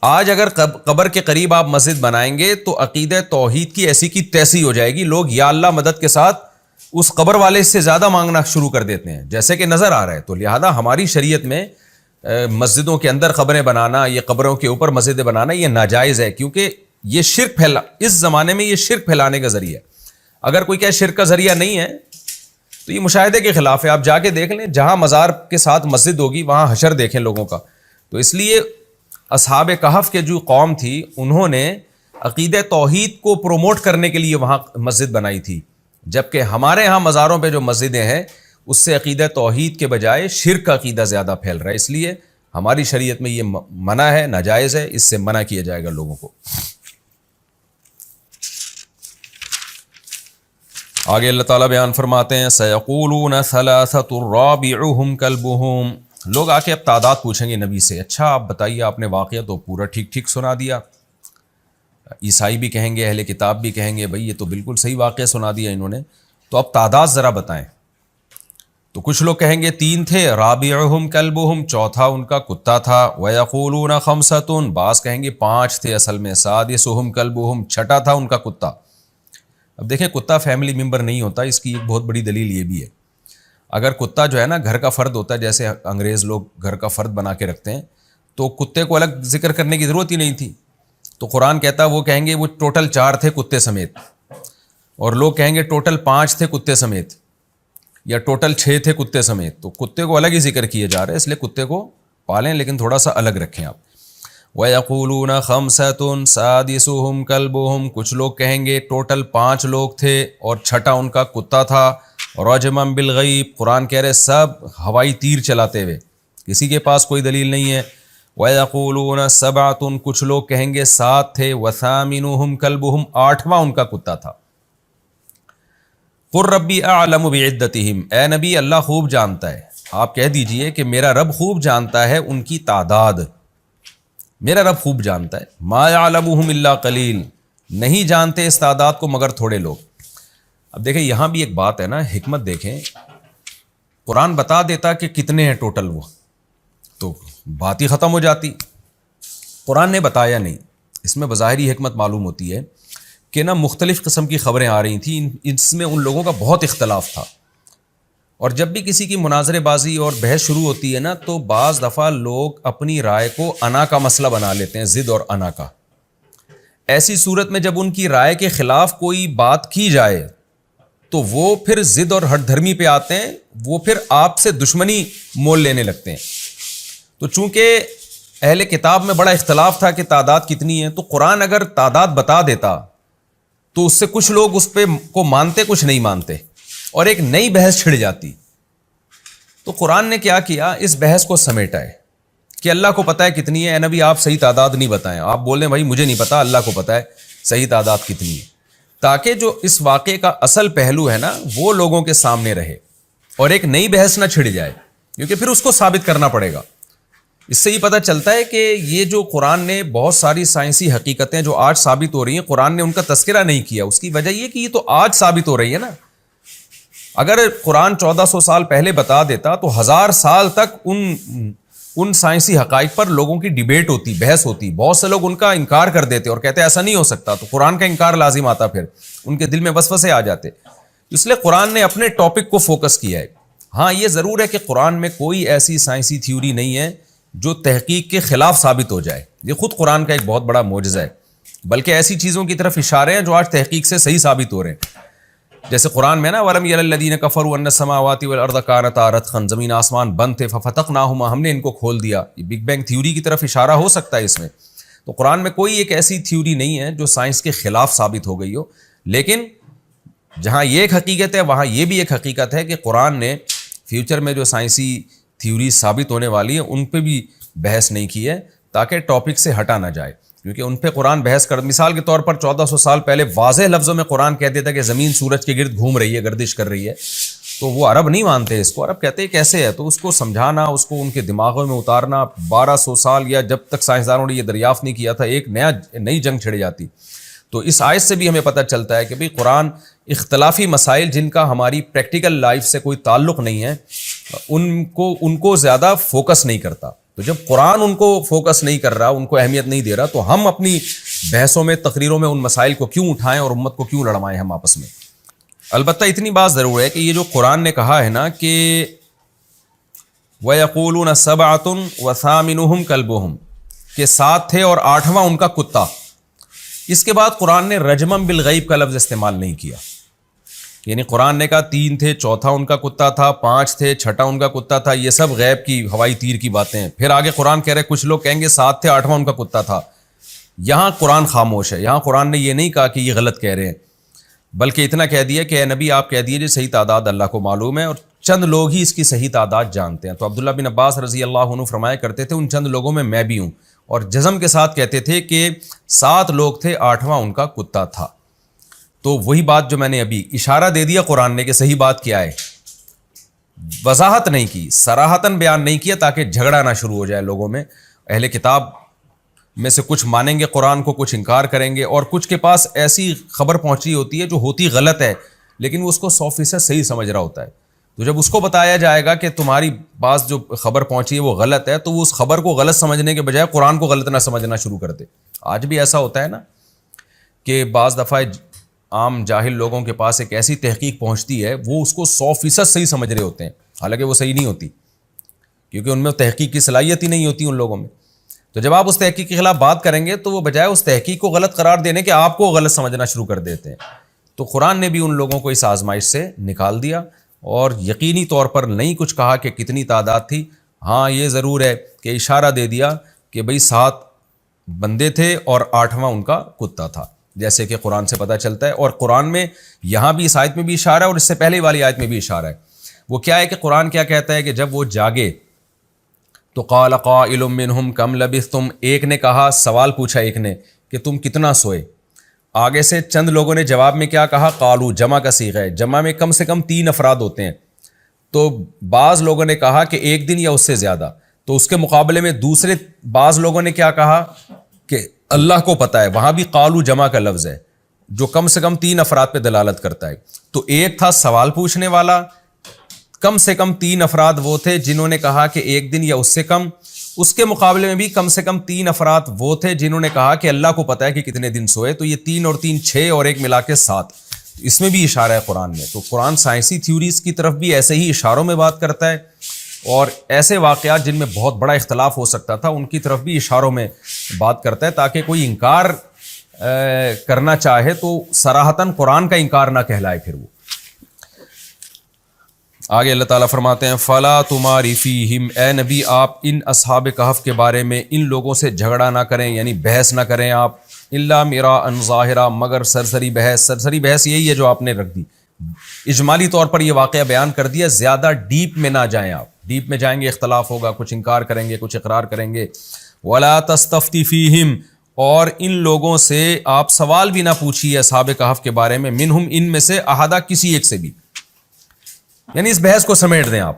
آج اگر قبر کے قریب آپ مسجد بنائیں گے تو عقیدہ توحید کی ایسی کی تیسی ہو جائے گی، لوگ یا اللہ مدد کے ساتھ اس قبر والے سے زیادہ مانگنا شروع کر دیتے ہیں، جیسے کہ نظر آ رہا ہے۔ تو لہذا ہماری شریعت میں مسجدوں کے اندر قبریں بنانا، یہ قبروں کے اوپر مسجدیں بنانا یہ ناجائز ہے، کیونکہ یہ شرک اس زمانے میں یہ شرک پھیلانے کا ذریعہ ہے۔ اگر کوئی کہ شرک کا ذریعہ نہیں ہے تو یہ مشاہدے کے خلاف ہے۔ آپ جا کے دیکھ لیں، جہاں مزار کے ساتھ مسجد ہوگی وہاں حشر دیکھیں لوگوں کا۔ تو اس لیے اصحاب کہف کے جو قوم تھی انہوں نے عقیدہ توحید کو پروموٹ کرنے کے لیے وہاں مسجد بنائی تھی، جبکہ ہمارے ہاں مزاروں پہ جو مسجدیں ہیں اس سے عقیدہ توحید کے بجائے شرک کا عقیدہ زیادہ پھیل رہا ہے، اس لیے ہماری شریعت میں یہ منع ہے، ناجائز ہے، اس سے منع کیا جائے گا لوگوں کو۔ آگے اللہ تعالیٰ بیان فرماتے ہیں سَيَقُولُونَ ثَلَاثَةٌ رَابِعُهُمْ كَلْبُهُمْ۔ لوگ آ کے اب تعداد پوچھیں گے نبی سے، اچھا آپ بتائیے، آپ نے واقعہ تو پورا ٹھیک ٹھیک سنا دیا۔ عیسائی بھی کہیں گے، اہل کتاب بھی کہیں گے بھئی یہ تو بالکل صحیح واقعہ سنا دیا انہوں نے، تو اب تعداد ذرا بتائیں۔ تو کچھ لوگ کہیں گے 3 تھے، رابعہم کلبہم، چوتھا ان کا کتا تھا، ویقولون 5، بعض کہیں گے 5 تھے اصل میں، سادسہم کلبہم، چھٹا تھا ان کا کتا۔ اب دیکھیں کتا فیملی ممبر نہیں ہوتا، اس کی ایک بہت بڑی دلیل یہ بھی ہے۔ اگر کتا جو ہے نا گھر کا فرد ہوتا ہے، جیسے انگریز لوگ گھر کا فرد بنا کے رکھتے ہیں، تو کتے کو الگ ذکر کرنے کی ضرورت ہی نہیں تھی. تو قرآن کہتا ہے، وہ کہیں گے وہ ٹوٹل 4 تھے کتے سمیت، اور لوگ کہیں گے ٹوٹل 5 تھے کتے سمیت، یا ٹوٹل 6 تھے کتے سمیت. تو کتے کو الگ ہی ذکر کیے جا رہے ہیں، اس لیے کتے کو پالیں لیکن تھوڑا سا الگ رکھیں آپ. وَيَقُولُونَ خَمْسَةٌ سَادِسُهُمْ كَلْبُهُمْ، کچھ لوگ کہیں گے ٹوٹل 5 لوگ تھے اور چھٹا ان کا کتا تھا. رَجْمًا بِالْغَيْبِ، قرآن کہہ رہے سب ہوائی تیر چلاتے ہوئے، کسی کے پاس کوئی دلیل نہیں ہے. وَيَقُولُونَ سَبْعَةٌ، کچھ لوگ کہیں گے 7 تھے. وَثَامِنُهُمْ كَلْبُهُمْ، 8واں ان کا کتا تھا. قُلْ رَبِّي أَعْلَمُ بِعِدَّتِهِمْ، اے نبی اللہ خوب جانتا ہے، آپ کہہ دیجئے کہ میرا رب خوب جانتا ہے ان کی تعداد، میرا رب خوب جانتا ہے. ما يعلمهم الا قلیل، نہیں جانتے اس تعداد کو مگر تھوڑے لوگ. اب دیکھیں یہاں بھی ایک بات ہے نا، حکمت دیکھیں، قرآن بتا دیتا کہ کتنے ہیں ٹوٹل، وہ تو بات ہی ختم ہو جاتی. قرآن نے بتایا نہیں. اس میں بظاہری حکمت معلوم ہوتی ہے کہ نا مختلف قسم کی خبریں آ رہی تھیں، اس میں ان لوگوں کا بہت اختلاف تھا. اور جب بھی کسی کی مناظرے بازی اور بحث شروع ہوتی ہے نا، تو بعض دفعہ لوگ اپنی رائے کو انا کا مسئلہ بنا لیتے ہیں، ضد اور انا کا. ایسی صورت میں جب ان کی رائے کے خلاف کوئی بات کی جائے تو وہ پھر ضد اور ہٹ دھرمی پہ آتے ہیں، وہ پھر آپ سے دشمنی مول لینے لگتے ہیں. تو چونکہ اہل کتاب میں بڑا اختلاف تھا کہ تعداد کتنی ہے، تو قرآن اگر تعداد بتا دیتا تو اس سے کچھ لوگ اس پہ کو مانتے، کچھ نہیں مانتے، اور ایک نئی بحث چھڑ جاتی. تو قرآن نے کیا کیا، اس بحث کو سمیٹا ہے کہ اللہ کو پتہ ہے کتنی ہے. اے نبی آپ صحیح تعداد نہیں بتائیں، آپ بول رہے ہیں بھائی مجھے نہیں پتا، اللہ کو پتہ ہے صحیح تعداد کتنی ہے، تاکہ جو اس واقعے کا اصل پہلو ہے نا وہ لوگوں کے سامنے رہے اور ایک نئی بحث نہ چھڑ جائے، کیونکہ پھر اس کو ثابت کرنا پڑے گا. اس سے یہ پتہ چلتا ہے کہ یہ جو قرآن نے بہت ساری سائنسی حقیقتیں جو آج ثابت ہو رہی ہیں، قرآن نے ان کا تذکرہ نہیں کیا. اس کی وجہ یہ کہ یہ تو آج ثابت ہو رہی ہے نا. اگر قرآن 1400 سال پہلے بتا دیتا تو 1000 سال تک ان سائنسی حقائق پر لوگوں کی ڈیبیٹ ہوتی، بحث ہوتی. بہت سے لوگ ان کا انکار کر دیتے اور کہتے ایسا نہیں ہو سکتا، تو قرآن کا انکار لازم آتا، پھر ان کے دل میں وسوسے آ جاتے. اس لیے قرآن نے اپنے ٹاپک کو فوکس کیا ہے. ہاں یہ ضرور ہے کہ قرآن میں کوئی ایسی سائنسی تھیوری نہیں ہے جو تحقیق کے خلاف ثابت ہو جائے، یہ خود قرآن کا ایک بہت بڑا معجزہ ہے. بلکہ ایسی چیزوں کی طرف اشارے ہیں جو آج تحقیق سے صحیح ثابت ہو رہے ہیں. جیسے قرآن میں نا وَلَمْ يَرَ الَّذِينَ كَفَرُوا أَنَّ السَّمَاوَاتِ وَالْأَرْضَ كَانَتَا رَتْقًا، زمین آسمان بند تھے، فَفَتَقْنَاهُمَا، ہم نے ان کو کھول دیا. یہ بگ بینگ تھیوری کی طرف اشارہ ہو سکتا ہے اس میں. تو قرآن میں کوئی ایک ایسی تھیوری نہیں ہے جو سائنس کے خلاف ثابت ہو گئی ہو. لیکن جہاں یہ ایک حقیقت ہے وہاں یہ بھی ایک حقیقت ہے کہ قرآن نے فیوچر میں جو سائنسی تھیوری ثابت ہونے والی ہیں ان پہ بھی بحث نہیں کی ہے، تاکہ ٹاپک سے ہٹا نہ جائے. کیونکہ ان پہ قرآن بحث کر، مثال کے طور پر 1400 سال پہلے واضح لفظوں میں قرآن کہہ دیتا کہ زمین سورج کے گرد گھوم رہی ہے، گردش کر رہی ہے، تو وہ عرب نہیں مانتے اس کو. عرب کہتے ہیں کیسے ہے، تو اس کو سمجھانا، اس کو ان کے دماغوں میں اتارنا 1200 سال یا جب تک سائنسدانوں نے یہ دریافت نہیں کیا تھا، ایک نئی جنگ چھڑ جاتی. تو اس آیت سے بھی ہمیں پتہ چلتا ہے کہ بھئی قرآن اختلافی مسائل جن کا ہماری پریکٹیکل لائف سے کوئی تعلق نہیں ہے ان کو زیادہ فوکس نہیں کرتا. تو جب قرآن ان کو فوکس نہیں کر رہا، ان کو اہمیت نہیں دے رہا، تو ہم اپنی بحثوں میں، تقریروں میں ان مسائل کو کیوں اٹھائیں اور امت کو کیوں لڑوائیں ہم آپس میں. البتہ اتنی بات ضرور ہے کہ یہ جو قرآن نے کہا ہے نا کہ وَيَقُولُونَ سَبْعَةٌ وَثَامِنُهُمْ كَلْبُهُمْ، کہ 7 تھے اور 8واں ان کا کتا. اس کے بعد قرآن نے رجمًا بالغیب کا لفظ استعمال نہیں کیا. یعنی قرآن نے کہا 3 تھے، چوتھا ان کا کتا تھا، 5 تھے، چھٹا ان کا کتا تھا، یہ سب غیب کی ہوائی تیر کی باتیں ہیں. پھر آگے قرآن کہہ رہے کچھ لوگ کہیں گے 7 تھے، 8واں ان کا کتا تھا. یہاں قرآن خاموش ہے. یہاں قرآن نے یہ نہیں کہا کہ یہ غلط کہہ رہے ہیں، بلکہ اتنا کہہ دیا کہ اے نبی آپ کہہ دیجیے صحیح تعداد اللہ کو معلوم ہے، اور چند لوگ ہی اس کی صحیح تعداد جانتے ہیں. تو عبداللہ بن عباس رضی اللہ عنہ فرمایا کرتے تھے ان چند لوگوں میں میں بھی ہوں، اور جزم کے ساتھ کہتے تھے کہ 7 لوگ تھے، 8واں ان کا کتا تھا. تو وہی بات جو میں نے ابھی اشارہ دے دیا قرآن نے کہ صحیح بات کیا ہے، وضاحت نہیں کی، صراحتاً بیان نہیں کیا تاکہ جھگڑا نہ شروع ہو جائے لوگوں میں. اہل کتاب میں سے کچھ مانیں گے قرآن کو، کچھ انکار کریں گے، اور کچھ کے پاس ایسی خبر پہنچی ہوتی ہے جو ہوتی غلط ہے لیکن وہ اس کو 100% صحیح سمجھ رہا ہوتا ہے. تو جب اس کو بتایا جائے گا کہ تمہاری پاس جو خبر پہنچی ہے وہ غلط ہے، تو وہ اس خبر کو غلط سمجھنے کے بجائے قرآن کو غلط نہ سمجھنا شروع کر دے. آج بھی ایسا ہوتا ہے نا کہ بعض دفعہ عام جاہل لوگوں کے پاس ایک ایسی تحقیق پہنچتی ہے وہ اس کو 100% صحیح سمجھ رہے ہوتے ہیں، حالانکہ وہ صحیح نہیں ہوتی، کیونکہ ان میں تحقیق کی صلاحیت ہی نہیں ہوتی ان لوگوں میں۔ تو جب آپ اس تحقیق کے خلاف بات کریں گے تو وہ بجائے اس تحقیق کو غلط قرار دینے کے آپ کو غلط سمجھنا شروع کر دیتے ہیں۔ تو قرآن نے بھی ان لوگوں کو اس آزمائش سے نکال دیا، اور یقینی طور پر نہیں کچھ کہا کہ کتنی تعداد تھی، ہاں یہ ضرور ہے کہ اشارہ دے دیا کہ بھئی 7 بندے تھے اور 8واں ان کا کتا تھا، جیسے کہ قرآن سے پتہ چلتا ہے۔ اور قرآن میں یہاں بھی اس آیت میں بھی اشارہ ہے اور اس سے پہلے والی آیت میں بھی اشارہ ہے۔ وہ کیا ہے کہ قرآن کیا کہتا ہے کہ جب وہ جاگے تو قال قائل منہم کم لبثتم، ایک نے کہا، سوال پوچھا ایک نے کہ تم کتنا سوئے، آگے سے چند لوگوں نے جواب میں کیا کہا، قالو، جمع کا صیغہ ہے، جمع میں کم سے کم 3 افراد ہوتے ہیں، تو بعض لوگوں نے کہا کہ 1 دن یا اس سے زیادہ، تو اس کے مقابلے میں دوسرے بعض لوگوں نے کیا کہا کہ اللہ کو پتہ ہے، وہاں بھی قالو جمع کا لفظ ہے جو کم سے کم 3 افراد پہ دلالت کرتا ہے۔ تو ایک تھا سوال پوچھنے والا، کم سے کم 3 افراد وہ تھے جنہوں نے کہا کہ 1 دن یا اس سے کم، اس کے مقابلے میں بھی کم سے کم 3 افراد وہ تھے جنہوں نے کہا کہ اللہ کو پتہ ہے کہ کتنے دن سوئے، تو یہ 3 اور 3 6 اور ایک ملا کے 7، اس میں بھی اشارہ ہے قرآن میں۔ تو قرآن سائنسی تھیوریز کی طرف بھی ایسے ہی اشاروں میں بات کرتا ہے، اور ایسے واقعات جن میں بہت بڑا اختلاف ہو سکتا تھا ان کی طرف بھی اشاروں میں بات کرتا ہے، تاکہ کوئی انکار کرنا چاہے تو صراحتاً قرآن کا انکار نہ کہلائے پھر وہ۔ آگے اللہ تعالیٰ فرماتے ہیں فَلَا تُمَارِ فِيهِمْ، اے نبی آپ ان اصحاب کہف کے بارے میں ان لوگوں سے جھگڑا نہ کریں، یعنی بحث نہ کریں آپ، إِلَّا مِرَاءً ظَاهِرًا، مگر سرسری بحث۔ سرسری بحث یہی ہے جو آپ نے رکھ دی، اجمالی طور پر یہ واقعہ بیان کر دیا، زیادہ ڈیپ میں نہ جائیں آپ، ڈیپ میں جائیں گے اختلاف ہوگا، کچھ انکار کریں گے کچھ اقرار کریں گے۔ وَلَا تَسْتَفْتِ فِيهِمْ، اور ان لوگوں سے آپ سوال بھی نہ پوچھیے اصحاب کہف کے بارے میں، منہم ان میں سے، احدہ کسی ایک سے بھی، یعنی اس بحث کو سمیٹ دیں آپ،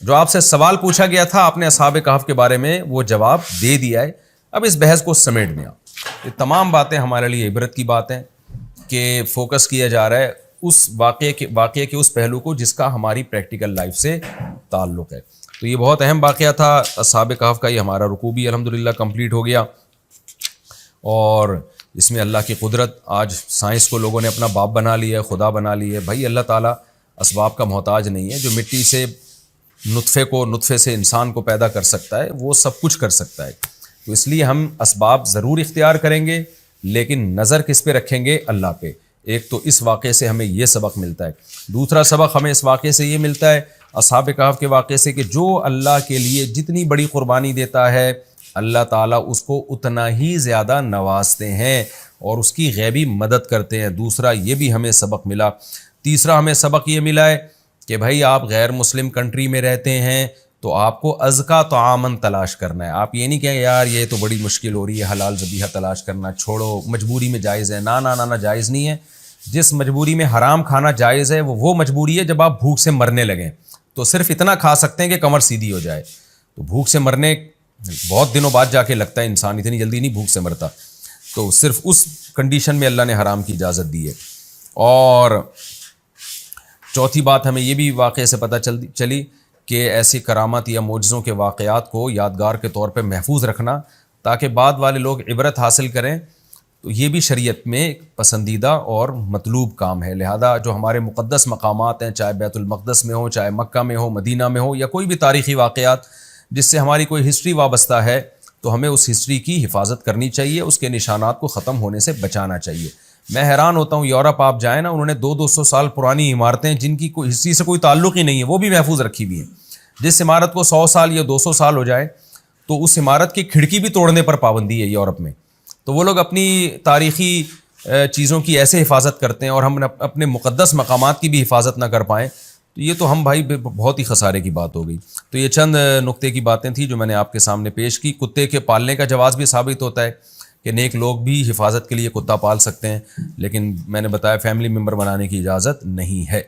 جو آپ سے سوال پوچھا گیا تھا آپ نے اصحاب کہف کے بارے میں وہ جواب دے دیا ہے، اب اس بحث کو سمیٹ دیں آپ۔ یہ تمام باتیں ہمارے لیے عبرت کی باتیں کہ فوکس کیا جا رہا ہے اس واقعے کے اس پہلو کو جس کا ہماری پریکٹیکل لائف سے تعلق ہے۔ تو یہ بہت اہم واقعہ تھا اصحاب کہف کا، یہ ہمارا رکوع بھی الحمدللہ کمپلیٹ ہو گیا، اور اس میں اللہ کی قدرت، آج سائنس کو لوگوں نے اپنا باپ بنا لیا ہے، خدا بنا لیا ہے۔ بھائی اللہ تعالیٰ اسباب کا محتاج نہیں ہے، جو مٹی سے نطفے سے انسان کو پیدا کر سکتا ہے وہ سب کچھ کر سکتا ہے، تو اس لیے ہم اسباب ضرور اختیار کریں گے لیکن نظر کس پہ رکھیں گے؟ اللہ پہ۔ ایک تو اس واقعے سے ہمیں یہ سبق ملتا ہے، دوسرا سبق ہمیں اس واقعے سے یہ ملتا ہے اصحاب کہف کے واقعے سے کہ جو اللہ کے لیے جتنی بڑی قربانی دیتا ہے اللہ تعالیٰ اس کو اتنا ہی زیادہ نوازتے ہیں اور اس کی غیبی مدد کرتے ہیں۔ دوسرا یہ بھی ہمیں سبق ملا۔ تیسرا ہمیں سبق یہ ملا ہے کہ بھائی آپ غیر مسلم کنٹری میں رہتے ہیں تو آپ کو ازکا طعامن تلاش کرنا ہے، آپ یہ نہیں کہ یار یہ تو بڑی مشکل ہو رہی ہے حلال ذبیحہ تلاش کرنا، چھوڑو مجبوری میں جائز ہے، نہ جائز نہیں ہے۔ جس مجبوری میں حرام کھانا جائز ہے وہ مجبوری ہے جب آپ بھوک سے مرنے لگیں، تو صرف اتنا کھا سکتے ہیں کہ کمر سیدھی ہو جائے، تو بھوک سے مرنے بہت دنوں بعد جا کے لگتا ہے، انسان اتنی جلدی نہیں بھوک سے مرتا، تو صرف اس کنڈیشن میں اللہ نے حرام کی اجازت دی ہے۔ اور چوتھی بات ہمیں یہ بھی واقعے سے پتہ چلی کہ ایسی کرامت یا معجزوں کے واقعات کو یادگار کے طور پہ محفوظ رکھنا تاکہ بعد والے لوگ عبرت حاصل کریں، تو یہ بھی شریعت میں پسندیدہ اور مطلوب کام ہے۔ لہذا جو ہمارے مقدس مقامات ہیں، چاہے بیت المقدس میں ہو، چاہے مکہ میں ہو، مدینہ میں ہو، یا کوئی بھی تاریخی واقعات جس سے ہماری کوئی ہسٹری وابستہ ہے، تو ہمیں اس ہسٹری کی حفاظت کرنی چاہیے، اس کے نشانات کو ختم ہونے سے بچانا چاہیے۔ میں حیران ہوتا ہوں، یورپ آپ جائیں نا، انہوں نے 200 سال پرانی عمارتیں جن کی کوئی ہسٹری سے کوئی تعلق ہی نہیں ہے وہ بھی محفوظ رکھی ہوئی ہیں۔ جس عمارت کو 100 سال یا 200 سال ہو جائے تو اس عمارت کی کھڑکی بھی توڑنے پر پابندی ہے یورپ میں، تو وہ لوگ اپنی تاریخی چیزوں کی ایسے حفاظت کرتے ہیں اور ہم اپنے مقدس مقامات کی بھی حفاظت نہ کر پائیں، تو یہ تو ہم بھائی بہت ہی خسارے کی بات ہو گئی۔ تو یہ چند نقطے کی باتیں تھیں جو میں نے آپ کے سامنے پیش کی۔ کتے کے پالنے کا جواز بھی ثابت ہوتا ہے کہ نیک لوگ بھی حفاظت کے لیے کتا پال سکتے ہیں، لیکن میں نے بتایا فیملی ممبر بنانے کی اجازت نہیں ہے۔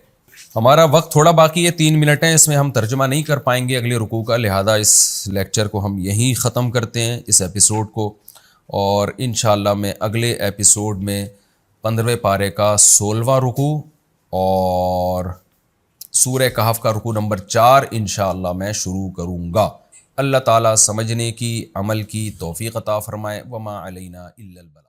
ہمارا وقت تھوڑا باقی ہے، 3 منٹ ہیں، اس میں ہم ترجمہ نہیں کر پائیں گے اگلے رکوع کا، لہذا اس لیکچر کو ہم یہیں ختم کرتے ہیں، اس ایپیسوڈ کو، اور انشاءاللہ میں اگلے ایپیسوڈ میں 15ویں پارے کا 16واں رکوع اور سورہ کہف کا رکوع نمبر 4 انشاءاللہ میں شروع کروں گا۔ اللہ تعالیٰ سمجھنے کی، عمل کی توفیق عطا فرمائے۔ وما علینا الا البلاغ۔